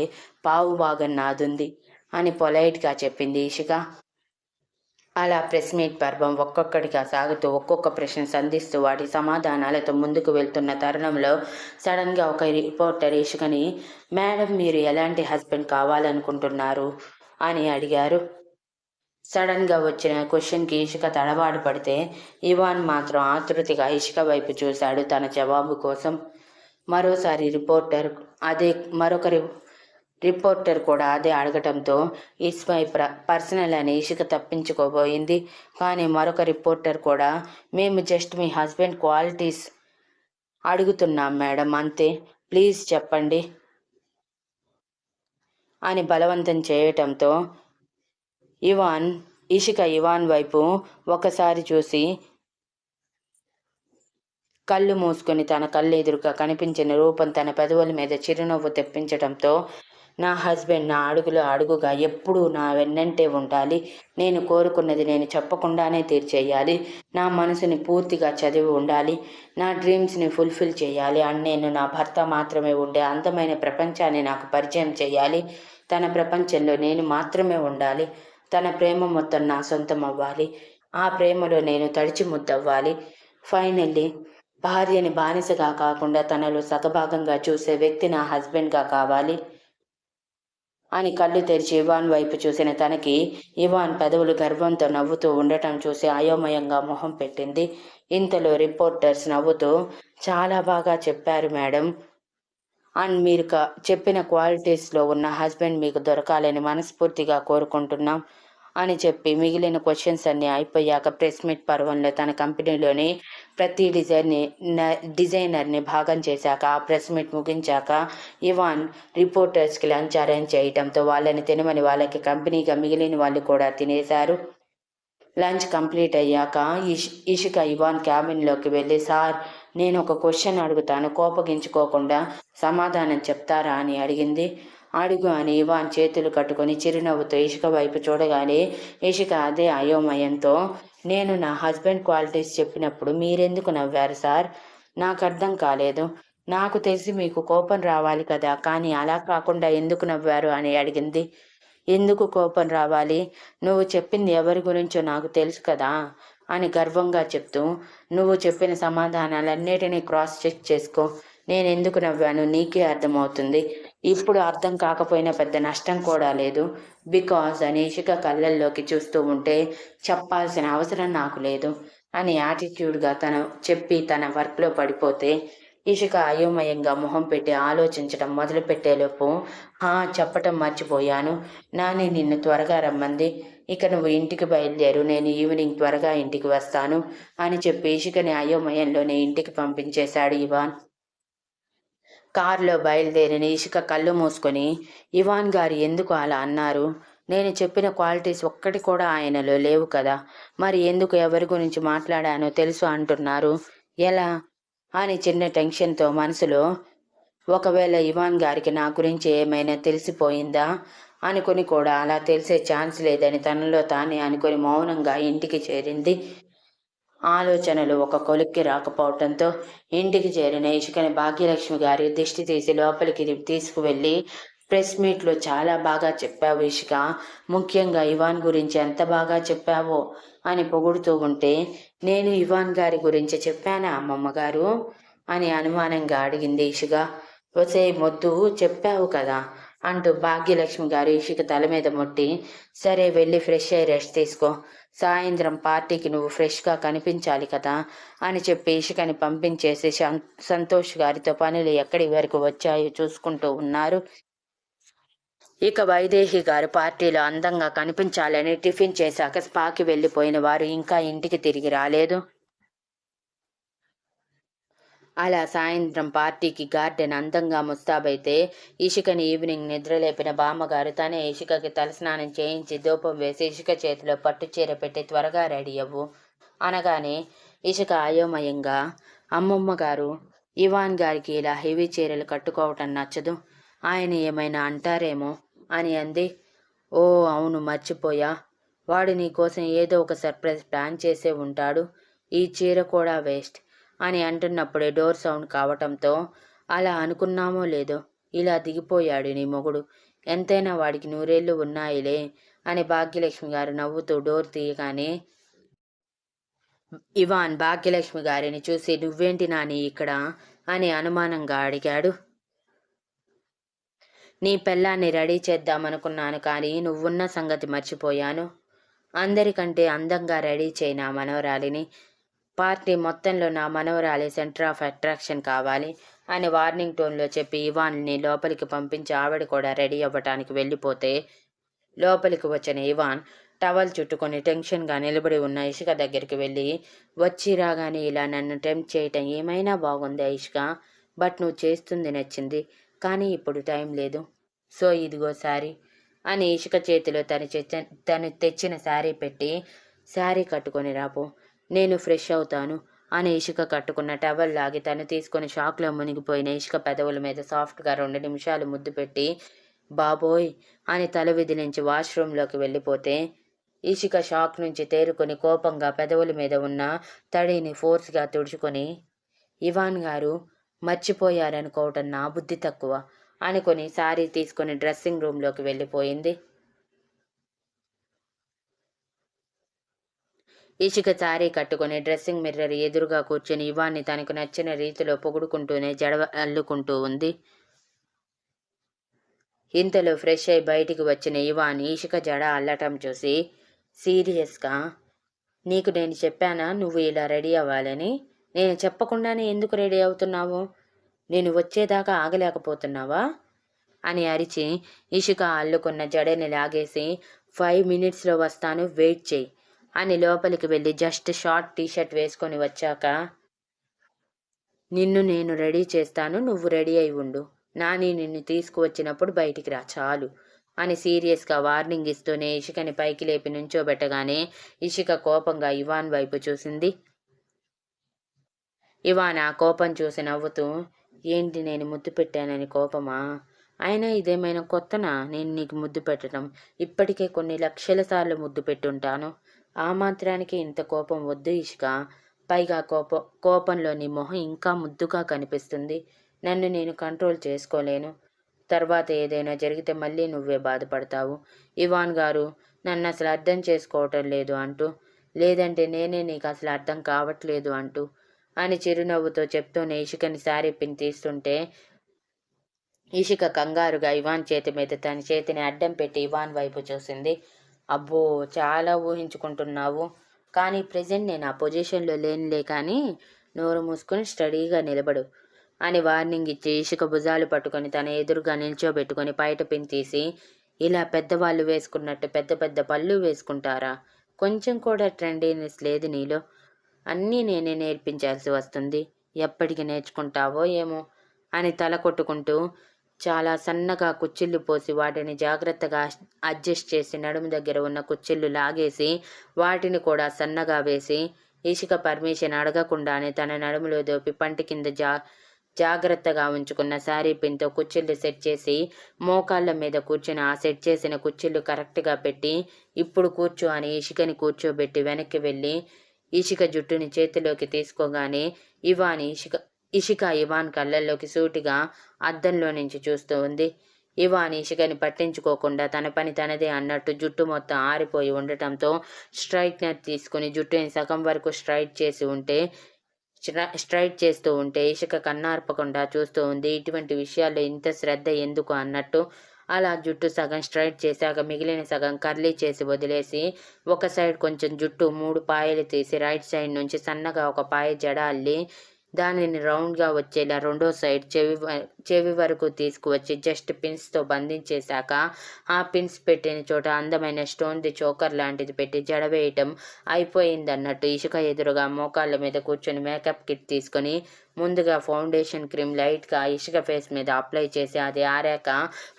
20% నాదుంది అని పొలైట్గా చెప్పింది ఇషిక. అలా ప్రెస్ మీట్ పర్వం ఒక్కొక్కటిగా సాగుతూ ఒక్కొక్క ప్రశ్న సంధిస్తూ వాటి సమాధానాలతో ముందుకు వెళ్తున్న తరుణంలో సడన్గా ఒక రిపోర్టర్ ఇషికని, మేడం మీరు ఎలాంటి హస్బెండ్ కావాలనుకుంటున్నారు అని అడిగారు. సడన్గా వచ్చిన క్వశ్చన్కి ఇషిక తడబాటు పడితే ఇవాన్ మాత్రం ఆతృతిగా ఇషిక వైపు చూశాడు తన జవాబు కోసం. మరోసారి మరొక రిపోర్టర్ కూడా అదే అడగటంతో ఇట్స్ మై పర్సనల్ అని ఇషిక తప్పించుకోబోయింది. కానీ మరొక రిపోర్టర్ కూడా, మేము జస్ట్ మీ హస్బెండ్ క్వాలిటీస్ అడుగుతున్నాం మేడం అంతే, ప్లీజ్ చెప్పండి అని బలవంతం చేయటంతో ఇషిక ఇవాన్ వైపు ఒకసారి చూసి కళ్ళు మూసుకొని తన కళ్ళెదురుగా కనిపించిన రూపం తన పెదవుల మీద చిరునవ్వు తెప్పించటంతో, నా హస్బెండ్ నా అడుగులో అడుగుగా ఎప్పుడూ నా వెన్నంటే ఉండాలి. నేను కోరుకున్నది నేను చెప్పకుండానే తీర్చేయాలి. నా మనసుని పూర్తిగా చదివి ఉండాలి. నా డ్రీమ్స్ని ఫుల్ఫిల్ చేయాలి. అండ్ నేను నా భర్త మాత్రమే ఉండే అందమైన ప్రపంచాన్ని నాకు పరిచయం చేయాలి. తన ప్రపంచంలో నేను మాత్రమే ఉండాలి. తన ప్రేమ మొత్తం నా సొంతం అవ్వాలి. ఆ ప్రేమలో నేను తడిచి ముద్దవ్వాలి. ఫైనల్లీ భార్యని బానిసగా కాకుండా తనలో సగభాగంగా చూసే వ్యక్తి నా హస్బెండ్గా కావాలి అని కళ్ళు తెరిచి ఇవాన్ వైపు చూసిన తనకి ఇవాన్ పెదవులు గర్వంతో నవ్వుతూ ఉండటం చూసి అయోమయంగా మొహం పెట్టింది. ఇంతలో రిపోర్టర్స్ నవ్వుతూ, చాలా బాగా చెప్పారు మేడం, అండ్ మీరు చెప్పిన క్వాలిటీస్లో ఉన్న హస్బెండ్ మీకు దొరకాలని మనస్ఫూర్తిగా కోరుకుంటున్నాం అని చెప్పి మిగిలిన క్వశ్చన్స్ అన్నీ అయిపోయాక ప్రెస్ మీట్ పర్వంలో తన కంపెనీలోని ప్రతి డిజైనర్ని భాగం చేశాక ఆ ప్రెస్ మీట్ ముగించాక ఇవాన్ రిపోర్టర్స్కి లంచ్ అరేంజ్ చేయడంతో వాళ్ళని తినమని వాళ్ళకి కంపెనీగా మిగిలిన వాళ్ళు కూడా తినేశారు. లంచ్ కంప్లీట్ అయ్యాక ఇషిక ఇవాన్ క్యాబిన్లోకి వెళ్ళి, సార్ నేను ఒక క్వశ్చన్ అడుగుతాను, కోపగించుకోకుండా సమాధానం చెప్తారా అని అడిగింది. అడుగు అని ఇవాన్ చేతులు కట్టుకొని చిరునవ్వుతో ఇషిక వైపు చూడగానే ఇషిక అదే అయోమయంతో, నేను నా హస్బెండ్ క్వాలిటీస్ చెప్పినప్పుడు మీరెందుకు నవ్వారు సార్? నాకు అర్థం కాలేదు. నాకు తెలిసి మీకు కోపం రావాలి కదా, కానీ అలా కాకుండా ఎందుకు నవ్వారు అని అడిగింది. ఎందుకు కోపం రావాలి? నువ్వు చెప్పింది ఎవరి గురించో నాకు తెలుసు కదా అని గర్వంగా చెప్తూ, నువ్వు చెప్పిన సమాధానాలన్నిటినీ క్రాస్ చెక్ చేసుకో. నేను ఎందుకు నవ్వాను నీకే అర్థమవుతుంది. ఇప్పుడు అర్థం కాకపోయినా పెద్ద నష్టం కూడా లేదు. బికాజ్ అని ఇషిక కళ్ళల్లోకి చూస్తూ ఉంటే, చెప్పాల్సిన అవసరం నాకు లేదు అని యాటిట్యూడ్గా చెప్పి తన వర్క్లో పడిపోతే, ఇషిక అయోమయంగా మొహం పెట్టి ఆలోచించడం మొదలుపెట్టేలోపు, చెప్పటం మర్చిపోయాను, నాని నిన్ను త్వరగా రమ్మంది, ఇక నువ్వు ఇంటికి బయలుదేరు, నేను ఈవినింగ్ త్వరగా ఇంటికి వస్తాను అని చెప్పి ఇషికని అయోమయంలోనే ఇంటికి పంపించేశాడు ఇవాన్. కారులో బయలుదేరిన ఇషిక కళ్ళు మూసుకొని, ఇవాన్ గారు ఎందుకు అలా అన్నారు? నేను చెప్పిన క్వాలిటీస్ ఒక్కటి కూడా ఆయనలో లేవు కదా, మరి ఎందుకు ఎవరి గురించి మాట్లాడానో తెలుసు అంటున్నారు, ఎలా అని చిన్న టెన్షన్తో మనసులో, ఒకవేళ ఇవాన్ గారికి నా గురించి ఏమైనా తెలిసిపోయిందా అనుకుని కూడా అలా తెలిసే ఛాన్స్ లేదని తనలో తానే అనుకుని మౌనంగా ఇంటికి చేరింది. ఆలోచనలు ఒక కొలిక్కి రాకపోవటంతో ఇంటికి చేరిన ఇషికని భాగ్యలక్ష్మి గారి దిష్టి తీసి లోపలికి తీసుకువెళ్ళి, ప్రెస్ మీట్లో చాలా బాగా చెప్పావు ఇషిక, ముఖ్యంగా ఇవాన్ గురించి ఎంత బాగా చెప్పావో అని పొగుడుతూ ఉంటే, నేను ఇవాన్ గారి గురించి చెప్పానా అమ్మమ్మ గారు అని అనుమానంగా అడిగింది ఇషిక. వచ్చే మొద్దు చెప్పావు కదా అంటూ భాగ్యలక్ష్మి గారు ఇషిక తల మీద ముట్టి, సరే వెళ్ళి ఫ్రెష్ అయ్యి రెస్ట్ తీసుకో, సాయంత్రం పార్టీకి నువ్వు ఫ్రెష్గా కనిపించాలి కదా అని చెప్పి ఇషికని పంపించేసి సంతోష్ గారితో పనులు ఎక్కడి వరకు వచ్చాయో చూసుకుంటూ ఉన్నారు. ఇక వైదేహి గారు పార్టీలో అందంగా కనిపించాలని టిఫిన్ చేశాక స్పాకి వెళ్ళిపోయిన వారు ఇంకా ఇంటికి తిరిగి రాలేదు. అలా సాయంత్రం పార్టీకి గార్డెన్ అందంగా ముస్తాబైతే ఇషికని ఈవినింగ్ నిద్రలేపిన బామ్మగారు తనే ఇషికకి తలస్నానం చేయించి ధూపం వేసి ఇషిక చేతిలో పట్టు చీర పెట్టి త్వరగా రెడీ అవ్వు అనగానే ఇషిక అయోమయంగా, అమ్మమ్మ గారు, ఇవాన్ గారికి ఇలా హెవీ చీరలు కట్టుకోవటం నచ్చదు, ఆయన ఏమైనా అంటారేమో అని అంది. ఓ అవును మర్చిపోయా, వాడు నీకోసం ఏదో ఒక సర్ప్రైజ్ ప్లాన్ చేసే ఉంటాడు, ఈ చీర కూడా వేస్ట్ అని అంటున్నప్పుడే డోర్ సౌండ్ కావటంతో, అలా అనుకున్నామో లేదో ఇలా దిగిపోయాడు నీ మొగుడు, ఎంతైనా వాడికి 100 ఏళ్ళు ఉన్నాయిలే అని భాగ్యలక్ష్మి గారు నవ్వుతూ డోర్ తీయగానే ఇవాన్ భాగ్యలక్ష్మి గారిని చూసి, నువ్వేంటి నాని ఇక్కడ అని అనుమానంగా అడిగాడు. నీ పెళ్ళాన్ని రెడీ చేద్దామనుకున్నాను, కానీ నువ్వున్న సంగతి మర్చిపోయాను, అందరికంటే అందంగా రెడీ చేయి నా మనవరాలిని, పార్టీ మొత్తంలో నా మనవరాలి సెంటర్ ఆఫ్ అట్రాక్షన్ కావాలి అని వార్నింగ్ టోన్లో చెప్పి ఇవాన్ని లోపలికి పంపించి ఆవిడ కూడా రెడీ అవ్వటానికి వెళ్ళిపోతే, లోపలికి వచ్చిన ఇవాన్ టవల్ చుట్టుకొని టెన్షన్గా నిలబడి ఉన్న ఇషిక దగ్గరికి వెళ్ళి, వచ్చి రాగానే ఇలా నన్ను టెంప్ట్ చేయటం ఏమైనా బాగుంది ఇషిక, బట్ నువ్వు చేస్తుంది నచ్చింది, కానీ ఇప్పుడు టైం లేదు, సో ఇదిగో శారీ అని ఇషిక చేతిలో తను తెచ్చిన శారీ పెట్టి, శారీ కట్టుకొని రాపో, నేను ఫ్రెష్ అవుతాను అని ఇషిక కట్టుకున్న టవల్ లాగి తను తీసుకొని షాక్లో మునిగిపోయిన ఇషిక పెదవుల మీద సాఫ్ట్గా 2 నిమిషాలు ముద్దు పెట్టి, బాబోయ్ అని తల విదిలించి వాష్రూంలోకి వెళ్ళిపోతే, ఇషిక షాక్ నుంచి తేరుకొని కోపంగా పెదవుల మీద ఉన్న తడిని ఫోర్స్గా తుడుచుకొని, ఇవాన్ గారు మర్చిపోయారనుకోవటం నా బుద్ధి తక్కువ అనుకొని శారీ తీసుకొని డ్రెస్సింగ్ రూమ్లోకి వెళ్ళిపోయింది. ఇషిక శారీ కట్టుకుని డ్రెస్సింగ్ మిర్రర్ ఎదురుగా కూర్చొని ఇవాన్ని తనకు నచ్చిన రీతిలో పొగుడుకుంటూనే జడ అల్లుకుంటూ ఉంది. ఇంతలో ఫ్రెష్ అయి బయటికి వచ్చిన ఇవాన్ ఇషిక జడ అల్లటం చూసి, సీరియస్గా నీకు నేను చెప్పానా నువ్వు ఇలా రెడీ అవ్వాలని? నేను చెప్పకుండానే ఎందుకు రెడీ అవుతున్నావు? నేను వచ్చేదాకా ఆగలేకపోతున్నావా అని అరిచి ఇషిక అల్లుకున్న జడని లాగేసి, 5 మినిట్స్లో వస్తాను, వెయిట్ చేయి అని లోపలికి వెళ్ళి జస్ట్ షార్ట్ టీషర్ట్ వేసుకొని వచ్చాక, నిన్ను నేను రెడీ చేస్తాను, నువ్వు రెడీ అయి ఉండు, నాని నిన్ను తీసుకువచ్చినప్పుడు బయటికి రా చాలు అని సీరియస్గా వార్నింగ్ ఇస్తూనే ఇషికని పైకి లేపి నుంచోబెట్టగానే ఇషిక కోపంగా ఇవాన్ వైపు చూసింది. ఇవాన్ ఆ కోపం చూసి నవ్వుతూ, ఏంటి నేను ముద్దు పెట్టానని కోపమా? అయినా ఇదేమైనా కొత్తనా నేను నీకు ముద్దు పెట్టడం? ఇప్పటికే కొన్ని లక్షల సార్లు ముద్దు పెట్టుంటాను. ఆ మాత్రానికి ఇంత కోపం వద్దు ఇషిక. పైగా కోపంలో నీ మొహం ఇంకా ముద్దుగా కనిపిస్తుంది. నన్ను నేను కంట్రోల్ చేసుకోలేను. తర్వాత ఏదైనా జరిగితే మళ్ళీ నువ్వే బాధపడతావు. ఇవాన్ గారు నన్ను అసలు అర్థం చేసుకోవటం లేదు అంటూ, లేదంటే నేనే నీకు అసలు అర్థం కావట్లేదు అంటూ అని చిరునవ్వుతో చెప్తూనే ఇషికని శారీ పిన్ తీస్తుంటే, ఇషిక కంగారుగా ఇవాన్ చేతి మీద తన చేతిని అడ్డం పెట్టి ఇవాన్ వైపు చూసింది. అబ్బో, చాలా ఊహించుకుంటున్నావు. కానీ ప్రెజెంట్ నేను ఆ పొజిషన్లో లేనులే, కానీ నోరు మూసుకొని స్టడీగా నిలబడు అని వార్నింగ్ ఇచ్చి ఇషిక భుజాలు పట్టుకొని తన ఎదురుగా నిల్చోబెట్టుకొని పైట పిన్ తీసి, ఇలా పెద్దవాళ్ళు వేసుకున్నట్టు పెద్ద పెద్ద పళ్ళు వేసుకుంటారా? కొంచెం కూడా ట్రెండీనెస్ లేదు నీలో. అన్నీ నేనే నేర్పించాల్సి వస్తుంది. ఎప్పటికి నేర్చుకుంటావో ఏమో అని తల కొట్టుకుంటూ చాలా సన్నగా కుచ్చిళ్ళు పోసి వాటిని జాగ్రత్తగా అడ్జస్ట్ చేసి నడుము దగ్గర ఉన్న కుచ్చిళ్ళు లాగేసి వాటిని కూడా సన్నగా వేసి ఇషిక పర్మిషన్ అడగకుండానే తన నడుములో దోపి పంటి కింద జాగ్రత్తగా ఉంచుకున్న శారీ పిన్తో కుచ్చిళ్ళు సెట్ చేసి మోకాళ్ళ మీద కూర్చుని ఆ సెట్ చేసిన కుచ్చిళ్ళు కరెక్ట్గా పెట్టి, ఇప్పుడు కూర్చో అని ఇషికని కూర్చోబెట్టి వెనక్కి వెళ్ళి ఇషిక జుట్టుని చేతిలోకి తీసుకోగానే ఇషిక ఇవాన్ కళ్ళల్లోకి సూటిగా అద్దంలో నుంచి చూస్తూ ఉంది. ఇవాన్ ఇషికని పట్టించుకోకుండా తన పని తనదే అన్నట్టు జుట్టు మొత్తం ఆరిపోయి ఉండటంతో స్ట్రైట్నర్ తీసుకుని జుట్టుని సగం వరకు స్ట్రైట్ చేస్తూ ఉంటే ఇషిక కన్నార్పకుండా చూస్తూ ఉంది. ఇటువంటి విషయాల్లో ఇంత శ్రద్ధ ఎందుకు అన్నట్టు అలా జుట్టు సగం స్ట్రైట్ చేశాక మిగిలిన సగం కర్లీ చేసి వదిలేసి ఒక సైడ్ కొంచెం జుట్టు 3 పాయలు తీసి రైట్ సైడ్ నుంచి సన్నగా ఒక పాయ జడ అల్లి దానిని రౌండ్గా వచ్చేలా రెండో సైడ్ చెవి వరకు తీసుకువచ్చి జస్ట్ పిన్స్తో బంధించేశాక ఆ పిన్స్ పెట్టిన చోట అందమైన స్టోన్ది చోకర్ లాంటిది పెట్టి జడ వేయటం అయిపోయిందన్నట్టు ఇషిక ఎదురుగా మోకాళ్ళ మీద కూర్చొని మేకప్ కిట్ తీసుకొని ముందుగా ఫౌండేషన్ క్రీమ్ లైట్గా ఇషిక ఫేస్ మీద అప్లై చేసి అది ఆరాక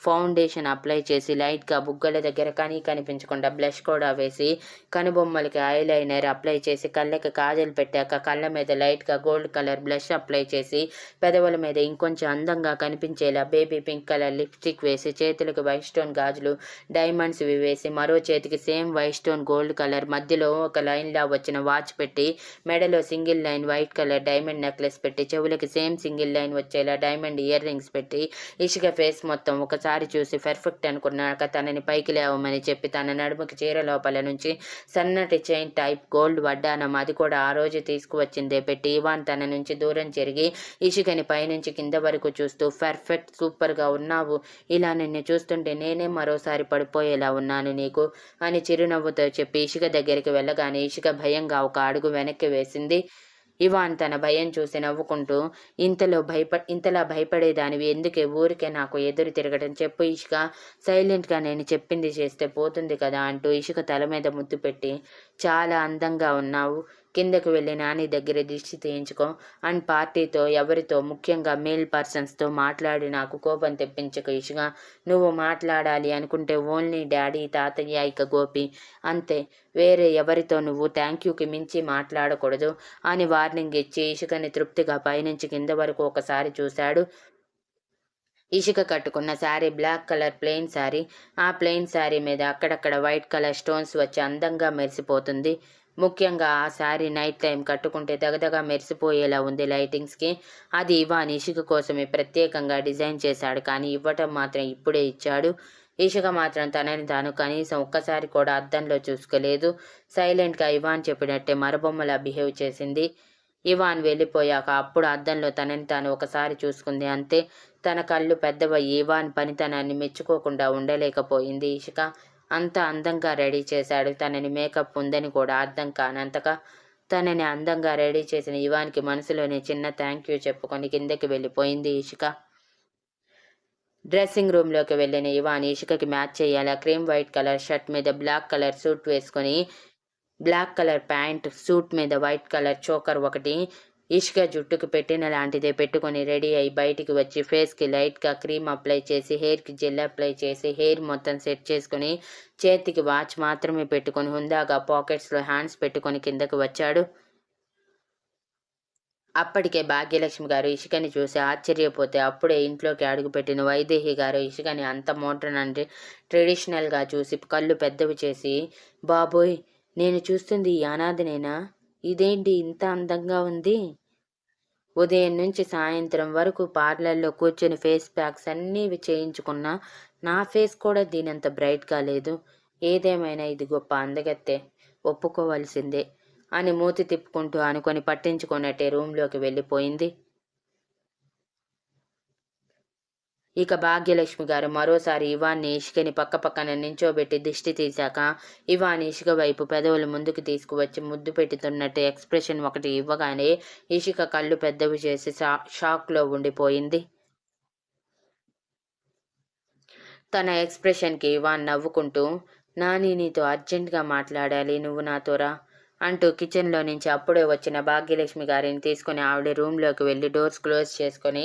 ఫౌండేషన్ అప్లై చేసి లైట్గా బుగ్గల దగ్గర కనిపించకుండా బ్లష్ కూడా వేసి కనుబొమ్మలకి ఐలైనర్ అప్లై చేసి కళ్ళకి కాజల్ పెట్టాక కళ్ళ మీద లైట్గా గోల్డ్ కలర్ బ్లష్ అప్లై చేసి పెదవుల మీద ఇంకొంచెం అందంగా కనిపించేలా బేబీ పింక్ కలర్ లిప్స్టిక్ వేసి చేతులకు వైట్ స్టోన్ గాజులు డైమండ్స్ వేసి మరో చేతికి same white stone gold colour మధ్యలో ఒక లైన్లా వచ్చిన వాచ్ పెట్టి మెడలో single line white colour diamond necklace పెట్టి చెవులకి సేమ్ సింగిల్ లైన్ వచ్చేలా డైమండ్ ఇయర్ రింగ్స్ పెట్టి ఇషిక ఫేస్ మొత్తం ఒకసారి చూసి పర్ఫెక్ట్ అనుకున్నాక తనని పైకి లేవమని చెప్పి తన నడుముకి చీర లోపల నుంచి సన్నటి చైన్ టైప్ గోల్డ్ వడ్డానం అది కూడా ఆ రోజు తీసుకువచ్చిందే పెట్టి ఇవాన్ తన నుంచి దూరం జరిగి ఇషికని పైనుంచి కింద వరకు చూస్తూ పర్ఫెక్ట్ సూపర్గా ఉన్నావు, ఇలా నిన్ను చూస్తుంటే నేనే మరోసారి పడిపోయేలా ఉన్నాను నీకు అని చిరునవ్వుతో చెప్పి ఇషిక దగ్గరికి వెళ్ళగానే ఇషిక భయంగా ఒక అడుగు వెనక్కి వేసింది. ఇవాన్ తన భయం చూసి నవ్వుకుంటూ, ఇంతలా భయపడేదానివి ఎందుకే ఊరికే నాకు ఎదురు తిరగటం చెప్పు ఇషిక, సైలెంట్గా నేను చెప్పింది చేస్తే పోతుంది కదా అంటూ ఇషిక తల మీద ముద్దు పెట్టి, చాలా అందంగా ఉన్నావు, కిందకు వెళ్ళి నాని దగ్గర దిష్టి తీయించుకో అండ్ పార్టీతో ఎవరితో ముఖ్యంగా మేల్ పర్సన్స్తో మాట్లాడి నాకు కోపం తెప్పించకు ఇషిక, నువ్వు మాట్లాడాలి అనుకుంటే ఓన్లీ డాడీ, తాతయ్య, ఇక గోపి అంతే, వేరే ఎవరితో నువ్వు థ్యాంక్ యూకి మించి మాట్లాడకూడదు అని వార్నింగ్ ఇచ్చి ఇషికని తృప్తిగా పైనుంచి కింద వరకు ఒకసారి చూశాడు. ఇషిక కట్టుకున్న sari black colour plain sari. ఆ ప్లెయిన్ శారీ మీద అక్కడక్కడ వైట్ కలర్ స్టోన్స్ వచ్చి అందంగా మెరిసిపోతుంది. ముఖ్యంగా ఆ శారీ నైట్ టైం కట్టుకుంటే దగదగా మెరిసిపోయేలా ఉంది లైటింగ్స్కి. అది ఇవాన్ ఇషిక కోసమే ప్రత్యేకంగా డిజైన్ చేశాడు, కానీ ఇవ్వటం మాత్రం ఇప్పుడే ఇచ్చాడు. ఇషిక మాత్రం తనని తాను కనీసం ఒక్కసారి కూడా అద్దంలో చూసుకోలేదు. సైలెంట్గా ఇవాన్ చెప్పినట్టే మరబొమ్మలా బిహేవ్ చేసింది. ఇవాన్ వెళ్ళిపోయాక అప్పుడు అద్దంలో తనని తాను ఒకసారి చూసుకుంది అంతే. తన కళ్ళు పెద్దవయ్యి ఇవాన్ పనితనాన్ని మెచ్చుకోకుండా ఉండలేకపోయింది ఇషిక. అంత అందంగా రెడీ చేశాడు, తనని మేకప్ ఉందని కూడా అర్థం కానంతగా. తనని అందంగా రెడీ చేసిన ఇవాన్కి మనసులోనే చిన్న థ్యాంక్ యూ చెప్పుకొని కిందకి వెళ్ళిపోయింది ఇషిక. డ్రెస్సింగ్ రూమ్లోకి వెళ్ళిన ఇవాన్ ఇషికకి మ్యాచ్ చేయాలా క్రీమ్ వైట్ కలర్ షర్ట్ మీద బ్లాక్ కలర్ సూట్ వేసుకొని, బ్లాక్ కలర్ ప్యాంట్, సూట్ మీద వైట్ కలర్ చోకర్ ఒకటి, ఇషిక జుట్టుకు పెట్టిన లాంటిదే పెట్టుకొని రెడీ అయి బయటికి వచ్చి ఫేస్కి లైట్గా క్రీమ్ అప్లై చేసి, హెయిర్కి జెల్ అప్లై చేసి, హెయిర్ మొత్తం సెట్ చేసుకుని, చేతికి వాచ్ మాత్రమే పెట్టుకొని హుందాగా పాకెట్స్లో హ్యాండ్స్ పెట్టుకొని కిందకు వచ్చాడు. అప్పటికే భాగ్యలక్ష్మి గారు ఇషికని చూసి ఆశ్చర్యపోతే అప్పుడే ఇంట్లోకి అడుగుపెట్టిన వైదేహి గారు ఇషికని అంత మోడ్రన్ అంటే ట్రెడిషనల్గా చూసి కళ్ళు పెద్దవి చేసి, బాబోయ్, నేను చూస్తుంది ఈ అనాథనేనా, ఇదేంటి ఇంత అందంగా ఉంది, ఉదయం నుంచి సాయంత్రం వరకు పార్లర్లో కూర్చొని ఫేస్ ప్యాక్స్ అన్నీ చేయించుకున్నా నా ఫేస్ కూడా దీనంత బ్రైట్గా లేదు, ఏదేమైనా ఇది గొప్ప అందగత్తే, ఒప్పుకోవాల్సిందే అని మూతి తిప్పుకుంటూ అనుకొని పట్టించుకున్నట్టే రూంలోకి వెళ్ళిపోయింది. ఇక భాగ్యలక్ష్మి గారు మరోసారి ఇవాన్ని ఇషికని పక్కపక్కన నించోబెట్టి దిష్టి తీశాక ఇవాన్ ఇషిక వైపు పెదవులు ముందుకు తీసుకువచ్చి ముద్దు పెట్టుతున్నట్టు ఎక్స్ప్రెషన్ ఒకటి ఇవ్వగానే ఇషిక కళ్ళు పెద్దవి చేసి షాక్లో ఉండిపోయింది. తన ఎక్స్ప్రెషన్కి ఇవాన్ నవ్వుకుంటూ, నాని నీతో అర్జెంటుగా మాట్లాడాలి, నువ్వు నాతో రా అంటూ కిచెన్లో నుంచి అప్పుడే వచ్చిన భాగ్యలక్ష్మి గారిని తీసుకుని ఆవిడ రూమ్లోకి వెళ్ళి డోర్స్ క్లోజ్ చేసుకొని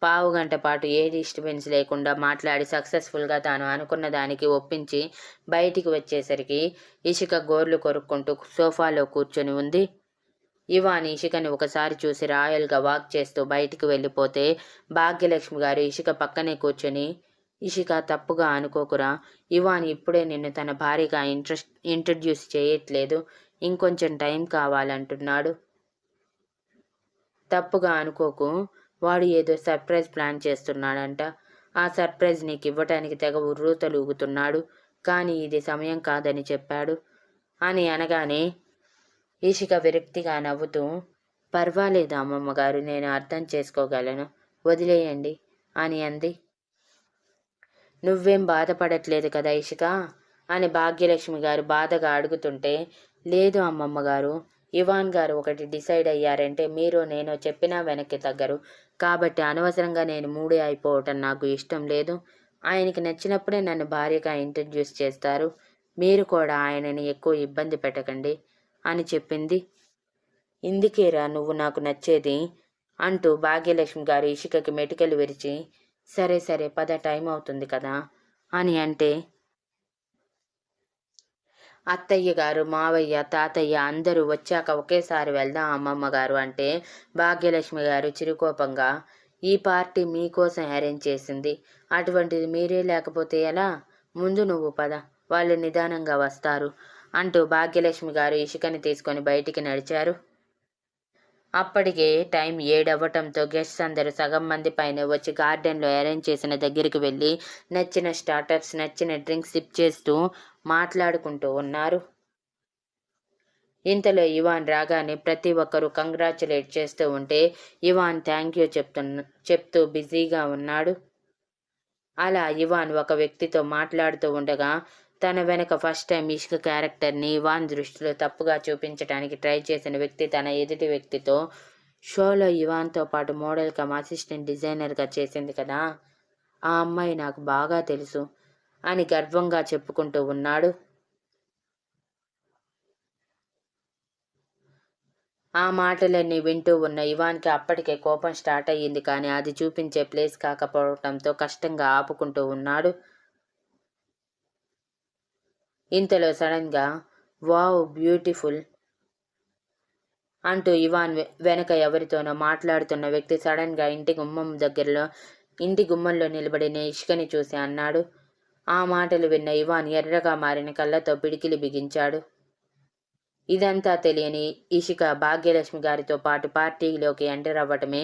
పావుగంట పాటు ఏ డిస్టర్బెన్స్ లేకుండా మాట్లాడి సక్సెస్ఫుల్గా తాను అనుకున్న దానికి ఒప్పించి బయటికి వచ్చేసరికి ఇషిక గోర్లు కొరుక్కుంటూ సోఫాలో కూర్చొని ఉంది. ఇవాన్ ఇషికని ఒకసారి చూసి రాయల్గా వాక్ చేస్తూ బయటికి వెళ్ళిపోతే భాగ్యలక్ష్మి గారు ఇషిక పక్కనే కూర్చొని, ఇషిక తప్పుగా అనుకోకురా, ఇవాన్ ఇప్పుడే నిన్ను తన భార్యగా ఇంట్రడ్యూస్ చేయట్లేదు, ఇంకొంచెం టైం కావాలంటున్నాడు, తప్పుగా అనుకోకు, వాడు ఏదో సర్ప్రైజ్ ప్లాన్ చేస్తున్నాడంట, ఆ సర్ప్రైజ్ నీకు ఇవ్వటానికి తెగ ఉర్రూతలూగుతున్నాడు, కానీ ఇది సమయం కాదని చెప్పాడు అని అనగానే ఇషిక విరక్తిగా నవ్వుతూ, పర్వాలేదు అమ్మమ్మగారు, నేను అర్థం చేసుకోగలను, వదిలేయండి అని అంది. నువ్వేం బాధపడట్లేదు కదా ఇషిక అని భాగ్యలక్ష్మి గారు బాధగా అడుగుతుంటే, లేదు అమ్మమ్మగారు, ఇవాన్ గారు ఒకటి డిసైడ్ అయ్యారంటే మీరు నేను చెప్పినా వెనక్కి తగ్గరు, కాబట్టి అనవసరంగా నేను మూడే అయిపోవటం నాకు ఇష్టం లేదు, ఆయనకి నచ్చినప్పుడే నన్ను భార్యగా ఇంట్రడ్యూస్ చేస్తారు, మీరు కూడా ఆయనని ఎక్కువ ఇబ్బంది పెట్టకండి అని చెప్పింది. ఇందుకేరా నువ్వు నాకు నచ్చేది అంటూ భాగ్యలక్ష్మి గారు ఇషికకి మెటికలు విరిచి, సరే సరే పద, టైం అవుతుంది కదా అని అంటే, అత్తయ్య గారు, మావయ్య, తాతయ్య అందరూ వచ్చాక ఒకేసారి వెళ్దాం అమ్మమ్మ గారు అంటే భాగ్యలక్ష్మి గారు చిరుకోపంగా, ఈ పార్టీ మీకోసం అరేంజ్ చేసింది, అటువంటిది మీరే లేకపోతే ఎలా, ముందు నువ్వు పద, వాళ్ళు నిదానంగా వస్తారు అంటూ భాగ్యలక్ష్మి గారు ఇషికని తీసుకొని బయటికి నడిచారు. అప్పటికే టైం 7 అవ్వటంతో గెస్ట్స్ అందరూ సగం మంది పైనే వచ్చి గార్డెన్లో అరేంజ్ చేసిన దగ్గరికి వెళ్ళి నచ్చిన స్టార్టర్స్, నచ్చిన డ్రింక్స్ సిప్ చేస్తూ మాట్లాడుకుంటూ ఉన్నారు. ఇంతలో ఇవాన్ రాగానే ప్రతి ఒక్కరూ కంగ్రాచులేట్ చేస్తూ ఉంటే ఇవాన్ థ్యాంక్ యూ చెప్తూ బిజీగా ఉన్నాడు. అలా ఇవాన్ ఒక వ్యక్తితో మాట్లాడుతూ ఉండగా తన వెనక ఫస్ట్ టైం ఇష్క క్యారెక్టర్ని ఇవాన్ దృష్టిలో తప్పుగా చూపించడానికి ట్రై చేసిన వ్యక్తి తన ఎదుటి వ్యక్తితో షోలో ఇవాన్తో పాటు మోడల్ కమ్ అసిస్టెంట్ డిజైనర్గా చేసింది కదా, ఆ అమ్మాయి నాకు బాగా తెలుసు అని గర్వంగా చెప్పుకుంటూ ఉన్నాడు. ఆ మాటలన్నీ వింటూ ఉన్న ఇవాన్కి అప్పటికే కోపం స్టార్ట్ అయ్యింది. కానీ అది చూపించే ప్లేస్ కాకపోవడంతో కష్టంగా ఆపుకుంటూ ఉన్నాడు. ఇంతలో సడన్గా వావ్ బ్యూటిఫుల్ అంటూ ఇవాన్ వెనక ఎవరితోనో మాట్లాడుతున్న వ్యక్తి సడన్గా ఇంటి గుమ్మంలో నిలబడిన ఇష్కని చూసి అన్నాడు. ఆ మాటలు విన్న ఇవాన్ ఎర్రగా మారిన కళ్ళతో పిడికిలి బిగించాడు. ఇదంతా తెలియని ఇషిక భాగ్యలక్ష్మి గారితో పాటు పార్టీలోకి ఎంటర్ అవ్వటమే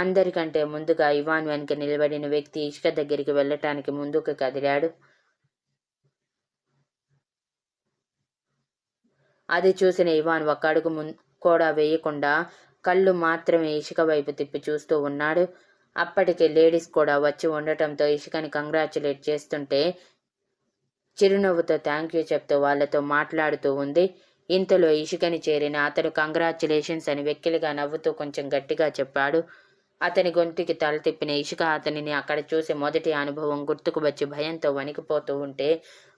అందరికంటే ముందుగా ఇవాన్ వెనక నిలబడిన వ్యక్తి ఇషిక దగ్గరికి వెళ్ళటానికి ముందుకు కదిలాడు. అది చూసిన ఇవాన్ ఒక అడుగు కూడా వేయకుండా కళ్ళు మాత్రమే ఇషిక వైపు తిప్పి చూస్తూ ఉన్నాడు. అప్పటికే లేడీస్ కూడా వచ్చి ఉండటంతో ఇషికని కంగ్రాచులేట్ చేస్తుంటే చిరునవ్వుతో థ్యాంక్ యూ చెప్తూ వాళ్లతో మాట్లాడుతూ ఉంది. ఇంతలో ఇషికని చేరిన అతడు కంగ్రాచులేషన్స్ అని వెక్కిలిగా నవ్వుతూ కొంచెం గట్టిగా చెప్పాడు. అతని గొంతుకి తల తిప్పిన ఇషిక అతనిని అక్కడ చూసి మొదటి అనుభవం గుర్తుకు వచ్చి భయంతో వణికిపోతూ ఉంటే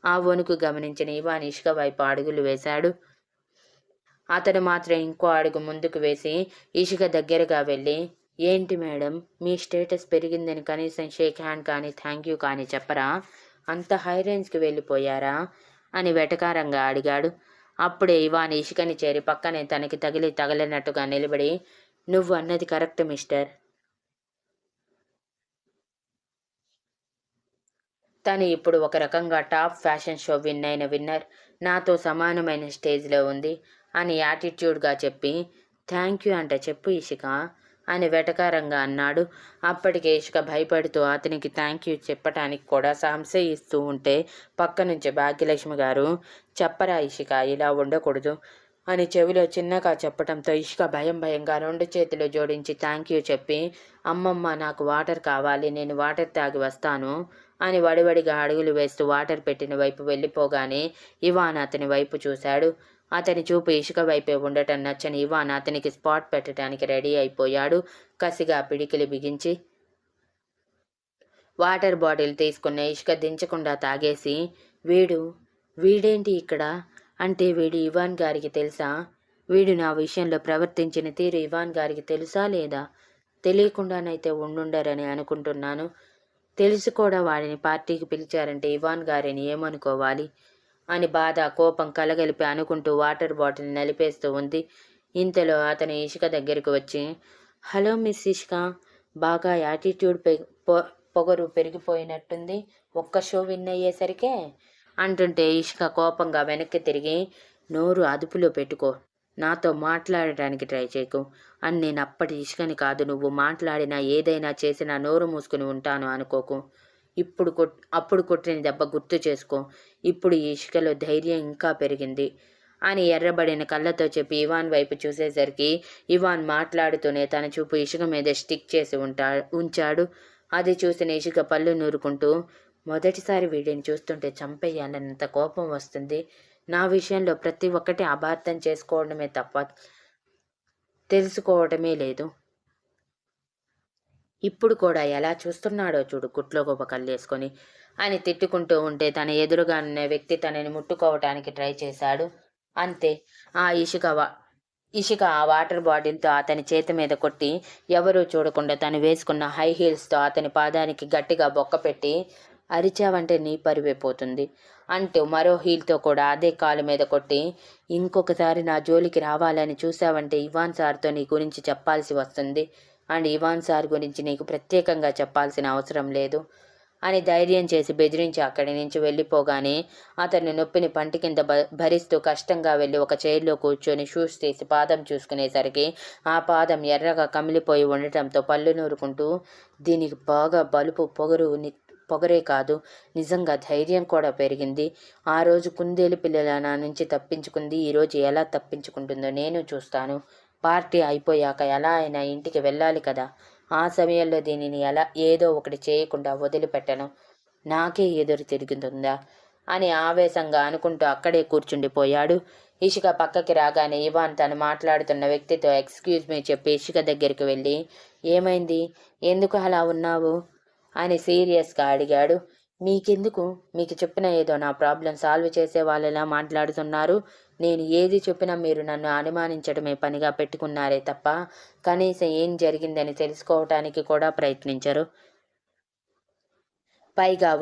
ఆ వణుకు గమనించిన ఇవాన్ ఇషిక వైపు అడుగులు వేశాడు. అతడు మాత్రం ఇంకో అడుగు ముందుకు వేసి ఇషిక దగ్గరగా వెళ్ళి, ఏంటి మేడం, మీ స్టేటస్ పెరిగిందని కనీసం షేక్ హ్యాండ్ కానీ థ్యాంక్ యూ కానీ చెప్పరా? అంత హై రేంజ్కి వెళ్ళిపోయారా అని వెటకారంగా అడిగాడు. అప్పుడే ఇవాన్ ఇషికని చేరి పక్కనే తనకి తగలినట్టుగా నిలబడి, నువ్వు అన్నది కరెక్ట్ మిస్టర్. తను ఇప్పుడు ఒక రకంగా టాప్ ఫ్యాషన్ షో విన్నర్ నాతో సమానమైన స్టేజ్లో ఉంది అని యాటిట్యూడ్గా చెప్పి, థ్యాంక్ యూ అంట చెప్పు ఇషిక అని వెటకారంగా అన్నాడు. అప్పటికే ఇషిక భయపడుతూ అతనికి థ్యాంక్ యూ చెప్పటానికి కూడా సంశయిస్తూ ఉంటే పక్క నుంచి భాగ్యలక్ష్మి గారు, చెప్పరా ఇషిక, ఇలా ఉండకూడదు అని చెవిలో చిన్నగా చెప్పడంతో ఇషిక భయంగా 2 చేతులు జోడించి థ్యాంక్ యూ చెప్పి, అమ్మమ్మ నాకు వాటర్ కావాలి, నేను వాటర్ తాగి వస్తాను అని వడివడిగా అడుగులు వేస్తూ వాటర్ పెట్టిన వైపు వెళ్ళిపోగానే ఇవాన్ అతని వైపు చూశాడు. అతని చూపు ఇషిక వైపే ఉండటం నచ్చని ఇవాన్ అతనికి స్పాట్ పెట్టడానికి రెడీ అయిపోయాడు. కసిగా పిడికిలి బిగించి వాటర్ బాటిల్ తీసుకున్న ఇషిక దించకుండా తాగేసి, వీడేంటి ఇక్కడ అంటే వీడు ఇవాన్ గారికి తెలుసా? వీడు నా విషయంలో ప్రవర్తించిన తీరు ఇవాన్ గారికి తెలుసా లేదా? తెలియకుండానైతే ఉండుండరని అనుకుంటున్నాను. తెలిసి కూడా వాడిని పార్టీకి పిలిచారంటే ఇవాన్ గారిని ఏమనుకోవాలి అని బాధ కోపం కలగలిపి అనుకుంటూ వాటర్ బాటిల్ నలిపేస్తూ ఉంది. ఇంతలో అతను ఇషిక దగ్గరికి వచ్చి, హలో మిస్ ఇషిక, బాగా యాటిట్యూడ్ పొగరు పెరిగిపోయినట్టుంది ఒక్క షో విన్ అయ్యేసరికే అంటుంటే ఇషిక కోపంగా వెనక్కి తిరిగి, నోరు అదుపులో పెట్టుకో, నాతో మాట్లాడటానికి ట్రై చేయకు అని నేను అప్పటి ఇషికని కాదు. నువ్వు మాట్లాడినా ఏదైనా చేసినా నోరు మూసుకుని ఉంటాను అనుకోకు. అప్పుడు కొట్టిన దెబ్బ గుర్తు చేసుకో. ఇప్పుడు ఈ ఇషికలో ధైర్యం ఇంకా పెరిగింది అని ఎర్రబడిన కళ్ళతో చెప్పి ఇవాన్ వైపు చూసేసరికి ఇవాన్ మాట్లాడుతూనే తన చూపు ఇషిక మీద స్టిక్ చేసి ఉంచాడు. అది చూసిన ఇషిక పళ్ళు నూరుకుంటూ, మొదటిసారి వీడిని చూస్తుంటే చంపేయాలన్నంత కోపం వస్తుంది. నా విషయంలో ప్రతి ఒక్కటి అపార్థం చేసుకోవడమే తప్ప తెలుసుకోవడమే లేదు. ఇప్పుడు కూడా ఎలా చూస్తున్నాడో చూడు గుట్లో గొప్ప కళ్ళేసుకొని అని తిట్టుకుంటూ ఉంటే తన ఎదురుగా ఉన్న వ్యక్తి తనని ముట్టుకోవటానికి ట్రై చేశాడు. అంతే, ఆ ఇషిక ఆ వాటర్ బాటిల్తో అతని చేతి మీద కొట్టి ఎవరూ చూడకుండా తను వేసుకున్న హై హీల్స్తో అతని పాదానికి గట్టిగా బొక్క పెట్టి, అరిచావంటే నీ పరువైపోతుంది అంటూ మరో హీల్తో కూడా అదే కాలు మీద కొట్టి, ఇంకొకసారి నా జోలికి రావాలని చూసావంటే ఇవాన్ సార్తో నీ గురించి చెప్పాల్సి వస్తుంది అండ్ ఇవాన్ సార్ గురించి నీకు ప్రత్యేకంగా చెప్పాల్సిన అవసరం లేదు అని ధైర్యం చేసి బెదిరించి అక్కడి నుంచి వెళ్ళిపోగానే అతన్ని నొప్పిని పంటి కింద భరిస్తూ కష్టంగా వెళ్ళి ఒక చైర్లో కూర్చొని షూస్ తీసి పాదం చూసుకునేసరికి ఆ పాదం ఎర్రగా కమిలిపోయి ఉండటంతో పళ్ళు నూరుకుంటూ, దీనికి బాగా బలుపు పొగరే కాదు, నిజంగా ధైర్యం కూడా పెరిగింది. ఆ రోజు కుందేలు పిల్లల నా నుంచి తప్పించుకుంది, ఈరోజు ఎలా తప్పించుకుంటుందో నేను చూస్తాను. పార్టీ అయిపోయాక ఎలా అయినా ఇంటికి వెళ్ళాలి కదా, ఆ సమయంలో దీనిని ఏదో ఒకటి చేయకుండా వదిలిపెట్టను. నాకే ఎదురు తిరుగుతుందా అని ఆవేశంగా అనుకుంటూ అక్కడే కూర్చుండిపోయాడు. ఇషిక పక్కకి రాగానే ఇవాన్ తను మాట్లాడుతున్న వ్యక్తితో ఎక్స్క్యూజ్ మీ చెప్పి ఇషిక దగ్గరికి వెళ్ళి, ఏమైంది, ఎందుకు అలా ఉన్నావు అని సీరియస్గా అడిగాడు. మీకెందుకు, మీకు చెప్పిన ఏదో నా ప్రాబ్లం సాల్వ్ చేసే వాళ్ళలా మాట్లాడుతున్నారు. నేను ఏది చెప్పినా మీరు నన్ను అనుమానించడమే పనిగా పెట్టుకున్నారే తప్ప కనీసం ఏం జరిగిందని తెలుసుకోవటానికి కూడా ప్రయత్నించరు. పైగా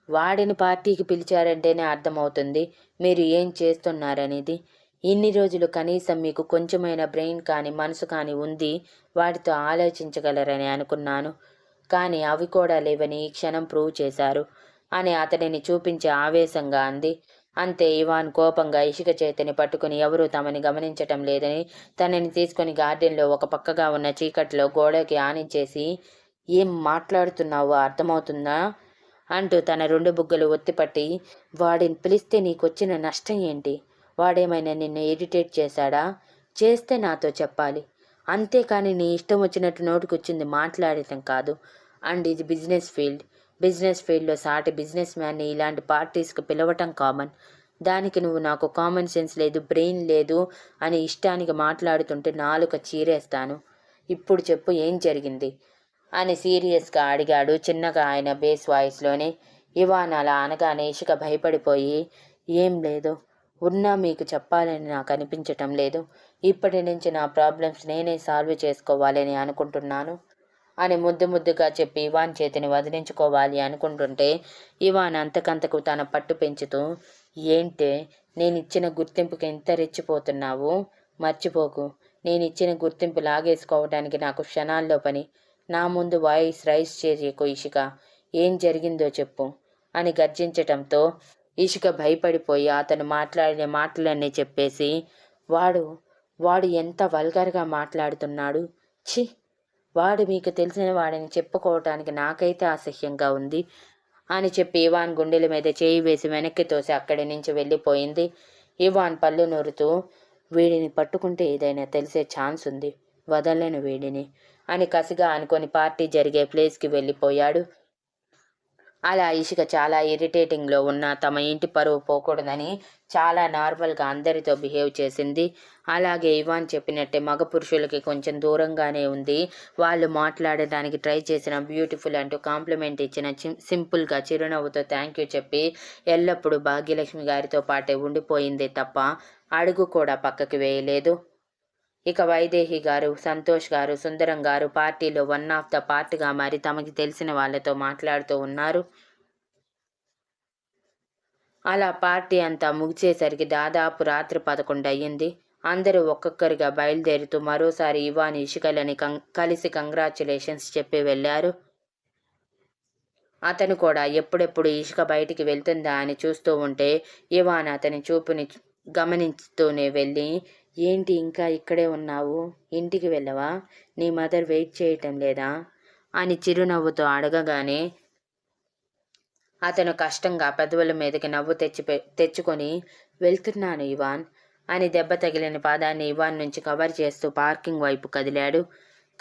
వాడిని పార్టీకి పిలిచారంటేనే అర్థమవుతుంది మీరు ఏం చేస్తున్నారనేది. ఇన్ని రోజులు కనీసం మీకు కొంచెమైన బ్రెయిన్ కానీ మనసు కానీ ఉంది, వాటితో ఆలోచించగలరని అనుకున్నాను. కానీ అవి కూడా లేవని ఈ క్షణం ప్రూవ్ చేశారు అని అతడిని చూపించి ఆవేశంగా అంది. అంతే ఇవాన్ కోపంగా ఇషిక చేతిని పట్టుకుని ఎవరూ తమని గమనించటం లేదని తనని తీసుకుని గార్డెన్లో ఒక పక్కగా ఉన్న చీకట్లో గోడకి ఆనించేసి, ఏం మాట్లాడుతున్నావో అర్థమవుతుందా అంటూ తన 2 బుగ్గలు ఒత్తిపట్టి, వాడిని పిలిస్తే నీకొచ్చిన నష్టం ఏంటి, వాడేమైనా నిన్ను ఇరిటేట్ చేశాడా, చేస్తే నాతో చెప్పాలి, అంతేకాని నీ ఇష్టం వచ్చినట్టు నోటికొచ్చింది మాట్లాడటం కాదు. అండ్ ఇది బిజినెస్ ఫీల్డ్లో సాటి బిజినెస్ మ్యాన్ని ఇలాంటి పార్టీస్కి పిలవటం కామన్. దానికి నువ్వు నాకు కామన్ సెన్స్ లేదు, బ్రెయిన్ లేదు అని ఇష్టానికి మాట్లాడుతుంటే నాలుక చీరేస్తాను. ఇప్పుడు చెప్పు ఏం జరిగింది అని సీరియస్గా అడిగాడు చిన్నగా ఆయన బేస్ వాయిస్లోనే. ఇవాన్ అలా అనగానే ఇషిక భయపడిపోయి, ఏం లేదు, ఉన్నా మీకు చెప్పాలని నాకు అనిపించటం లేదు. ఇప్పటి నుంచి నా ప్రాబ్లమ్స్ నేనే సాల్వ్ చేసుకోవాలని అనుకుంటున్నాను అని ముద్దుగా చెప్పి ఇవాన్ చేతిని వదిలించుకోవాలి అనుకుంటుంటే ఇవాన్ అంతకంతకు తన పట్టు పెంచుతూ, ఏంటే నేనిచ్చిన గుర్తింపుకి ఎంత రెచ్చిపోతున్నావు, మర్చిపోకు, నేనిచ్చిన గుర్తింపు లాగేసుకోవడానికి నాకు క్షణాల్లో పని. నా ముందు వాయిస్ రైజ్ చేయకు ఇషిక, ఏం జరిగిందో చెప్పు అని గర్జించటంతో ఇషిక భయపడిపోయి అతను మాట్లాడిన మాటలన్నీ చెప్పేసి, వాడు ఎంత వల్గర్గా మాట్లాడుతున్నాడు, ఛీ, వాడు మీకు తెలిసిన వాడిని చెప్పుకోవటానికి నాకైతే అసహ్యంగా ఉంది అని చెప్పి ఇవాన్ గుండెల మీద చేయి వేసి వెనక్కి తోసి అక్కడి నుంచి వెళ్ళిపోయింది. ఇవాన్ పళ్ళు నూరుతూ, వీడిని పట్టుకుంటే ఏదైనా తెలిసే ఛాన్స్ ఉంది, వదలను వీడిని అని కసిగా అనుకొని పార్టీ జరిగే ప్లేస్కి వెళ్ళిపోయాడు. అలా ఇషిక చాలా ఇరిటేటింగ్లో ఉన్న తమ ఇంటి పరువు పోకూడదని చాలా నార్మల్గా అందరితో బిహేవ్ చేసింది. అలాగే ఇవాన్ చెప్పినట్టే మగ పురుషులకి కొంచెం దూరంగానే ఉంది. వాళ్ళు మాట్లాడడానికి ట్రై చేసిన బ్యూటిఫుల్ అంటూ కాంప్లిమెంట్ ఇచ్చిన సింపుల్గా చిరునవ్వుతో థ్యాంక్ యూ చెప్పి ఎల్లప్పుడూ భాగ్యలక్ష్మి గారితో పాటే ఉండిపోయింది తప్ప అడుగు కూడా పక్కకి వేయలేదు. ఇక వైదేహి గారు, సంతోష్ గారు, సుందరం గారు పార్టీలో వన్ ఆఫ్ ద పార్ట్గా మారి తమకి తెలిసిన వాళ్ళతో మాట్లాడుతూ ఉన్నారు. అలా పార్టీ అంతా ముగిసేసరికి దాదాపు రాత్రి 11 అయ్యింది. అందరూ ఒక్కొక్కరిగా బయలుదేరుతూ మరోసారి ఇవాన్ ఇషికలని కలిసి కంగ్రాచ్యులేషన్స్ చెప్పి వెళ్ళారు. అతను కూడా ఎప్పుడెప్పుడు ఇషిక బయటికి వెళ్తుందా అని చూస్తూ ఉంటే ఇవాన్ అతని చూపుని గమనిస్తూనే వెళ్ళి, ఏంటి ఇంకా ఇక్కడే ఉన్నావు, ఇంటికి వెళ్ళవా, నీ మదర్ వెయిట్ చేయటం లేదా అని చిరునవ్వుతో అడగగానే అతను కష్టంగా పెదవుల మీదకి నవ్వు తెచ్చుకొని, వెళ్తున్నాను ఇవాన్ అని దెబ్బ తగిలిన పాదాన్ని ఇవాన్ నుంచి కవర్ చేస్తూ పార్కింగ్ వైపు కదిలాడు.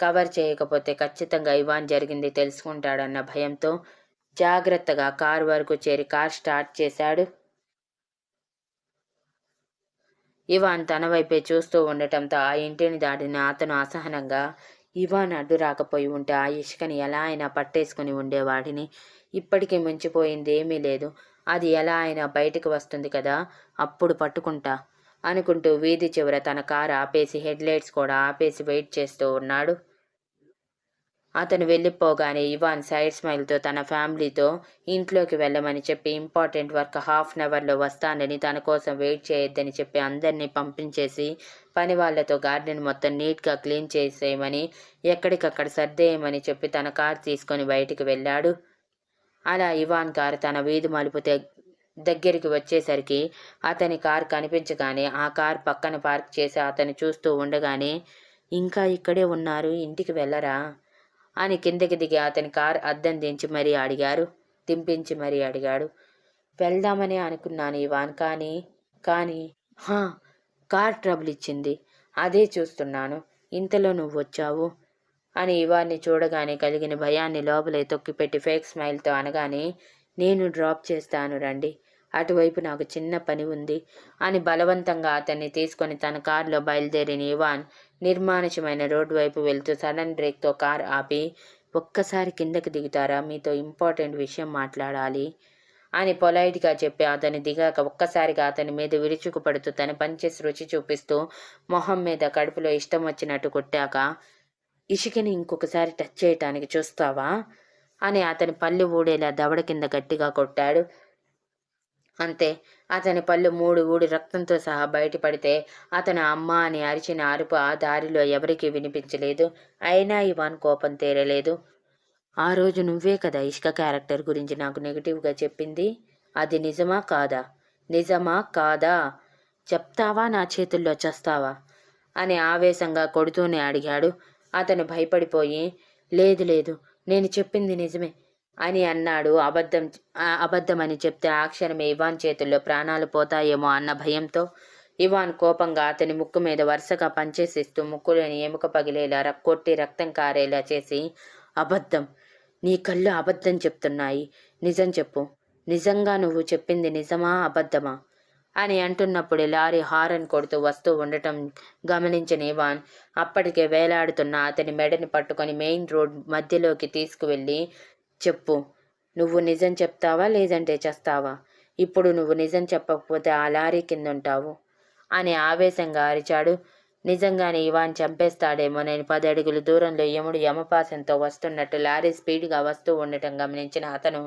కవర్ చేయకపోతే ఖచ్చితంగా ఇవాన్ జరిగింది తెలుసుకుంటాడన్న భయంతో జాగ్రత్తగా కారు వరకు చేరి కార్ స్టార్ట్ చేశాడు. ఇవాన్ తన వైపే చూస్తూ ఉండటంతో ఆ ఇంటిని దాటిన అతను అసహనంగా, ఇవాన్ అడ్డు రాకపోయి ఉంటే ఆ ఇషికని ఎలా అయినా పట్టేసుకుని ఉండేవాడిని. ఇప్పటికీ మించిపోయింది ఏమీ లేదు, అది ఎలా అయినా బయటికి వస్తుంది కదా, అప్పుడు పట్టుకుంటా అనుకుంటూ వీధి చివర తన కారు ఆపేసి హెడ్లైట్స్ కూడా ఆపేసి వెయిట్ చేస్తూ ఉన్నాడు. అతను వెళ్ళిపోగానే ఇవాన్ సైడ్ స్మైల్తో తన ఫ్యామిలీతో ఇంట్లోకి వెళ్ళమని చెప్పి ఇంపార్టెంట్ వర్క్ హాఫ్ అన్ అవర్లో వస్తానని తన కోసం వెయిట్ చేయొద్దని చెప్పి అందరినీ పంపించేసి పని వాళ్లతో గార్డెన్ మొత్తం నీట్గా క్లీన్ చేసేయమని ఎక్కడికక్కడ సర్దేయమని చెప్పి తన కార్ తీసుకొని బయటికి వెళ్ళాడు. అలా ఇవాన్ కారు తన వీధి మలుపు దగ్గరికి వచ్చేసరికి అతని కారు కనిపించగానే ఆ కార్ పక్కన పార్క్ చేసి అతను చూస్తూ ఉండగానే, ఇంకా ఇక్కడే ఉన్నారు, ఇంటికి వెళ్ళరా అని కిందకి దిగి అతని కార్ అద్దం దింపించి మరీ అడిగాడు. వెళ్దామని అనుకున్నాను ఇవాన్, కానీ కార్ ట్రబుల్ ఇచ్చింది, అదే చూస్తున్నాను, ఇంతలో నువ్వు వచ్చావు అని ఇవాన్ని చూడగానే కలిగిన భయాన్ని లోపలే తొక్కిపెట్టి ఫేక్ స్మైల్తో అనగానే, నేను డ్రాప్ చేస్తాను రండి అటువైపు నాకు చిన్న పని ఉంది అని బలవంతంగా అతన్ని తీసుకొని తన కారులో బయలుదేరిన ఇవాన్ నిర్మానుష్యమైన రోడ్డు వైపు వెళ్తూ సడన్ బ్రేక్తో కార్ ఆపి, ఒక్కసారి కిందకి దిగుతారా, మీతో ఇంపార్టెంట్ విషయం మాట్లాడాలి అని పొలైట్గా చెప్పి అతను దిగాక ఒక్కసారిగా అతని మీద విరుచుకుపడుతూ తన పంచెస్ రుచి చూపిస్తూ మొహం మీద కడుపులో ఇష్టం వచ్చినట్టు కొట్టాక, ఇషికని ఇంకొకసారి టచ్ చేయటానికి చూస్తావా అని అతని పళ్ళు ఊడేలా దవడ కింద గట్టిగా కొట్టాడు. అంతే, అతని పళ్ళు 3 ఊడి రక్తంతో సహా బయటపడితే అతను అమ్మ అని అరిచిన అరుపు ఆ దారిలో ఎవరికీ వినిపించలేదు. అయినా ఇవాన్ కోపం తీరలేదు. ఆ రోజు నువ్వే కదా ఇష్క క్యారెక్టర్ గురించి నాకు నెగిటివ్గా చెప్పింది, అది నిజమా కాదా? నిజమా కాదా? చెప్తావా నా చేతుల్లో చస్తావా అని ఆవేశంగా కొడుతూనే అడిగాడు. అతను భయపడిపోయి, లేదు లేదు, నేను చెప్పింది నిజమే అని అన్నాడు. అబద్ధమని చెప్తే ఆ క్షణమే ఇవాన్ చేతుల్లో ప్రాణాలు పోతాయేమో అన్న భయంతో ఇవాన్ కోపంగా అతని ముక్కు మీద వరుసగా పంచేసిస్తూ ముక్కులోని ఎముక పగిలేలా కొట్టి రక్తం కారేలా చేసి, అబద్ధం, నీ కళ్ళు అబద్ధం చెప్తున్నాయి, నిజం చెప్పు, నిజంగా నువ్వు చెప్పింది నిజమా అబద్ధమా అని అంటున్నప్పుడు లారీ హారన్ కొడుతూ వస్తూ ఉండటం గమనించిన ఇవాన్ అప్పటికే వేలాడుతున్న అతని మెడని పట్టుకొని మెయిన్ రోడ్ మధ్యలోకి తీసుకువెళ్ళి, చెప్పు, నువ్వు నిజం చెప్తావా లేదంటే చేస్తావా? ఇప్పుడు నువ్వు నిజం చెప్పకపోతే ఆ లారీ కింద ఉంటావు అని ఆవేశంగా అరిచాడు. నిజంగానే ఇవాన్ చంపేస్తాడేమో నేను 10 అడుగుల దూరంలో యముడు యమపాసంతో వస్తున్నట్టు లారీ స్పీడ్గా వస్తూ ఉండటం గమనించిన అతను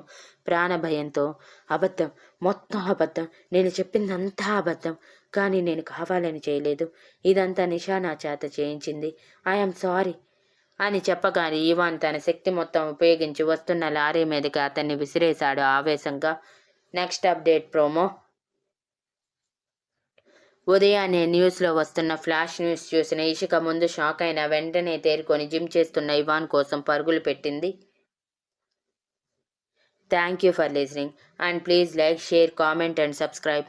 ప్రాణభయంతో, అబద్ధం, మొత్తం అబద్ధం, నేను చెప్పిందంతా అబద్ధం, కానీ నేను కావాలని చేయలేదు, ఇదంతా నిషా నా చేత చేయించింది, ఐఎమ్ సారీ అని చెప్పగానే ఇవాన్ తన శక్తి మొత్తం ఉపయోగించి వస్తున్న లారీ మీదకి అతన్ని విసిరేశాడు ఆవేశంగా. Next update promo. ఉదయాన్నే న్యూస్లో వస్తున్న ఫ్లాష్ న్యూస్ చూసిన ఇషిక ముందు షాక్ అయిన వెంటనే తేరుకొని జిమ్ చేస్తున్న ఇవాన్ కోసం పరుగులు పెట్టింది. Thank you for listening and please like, share, comment and subscribe.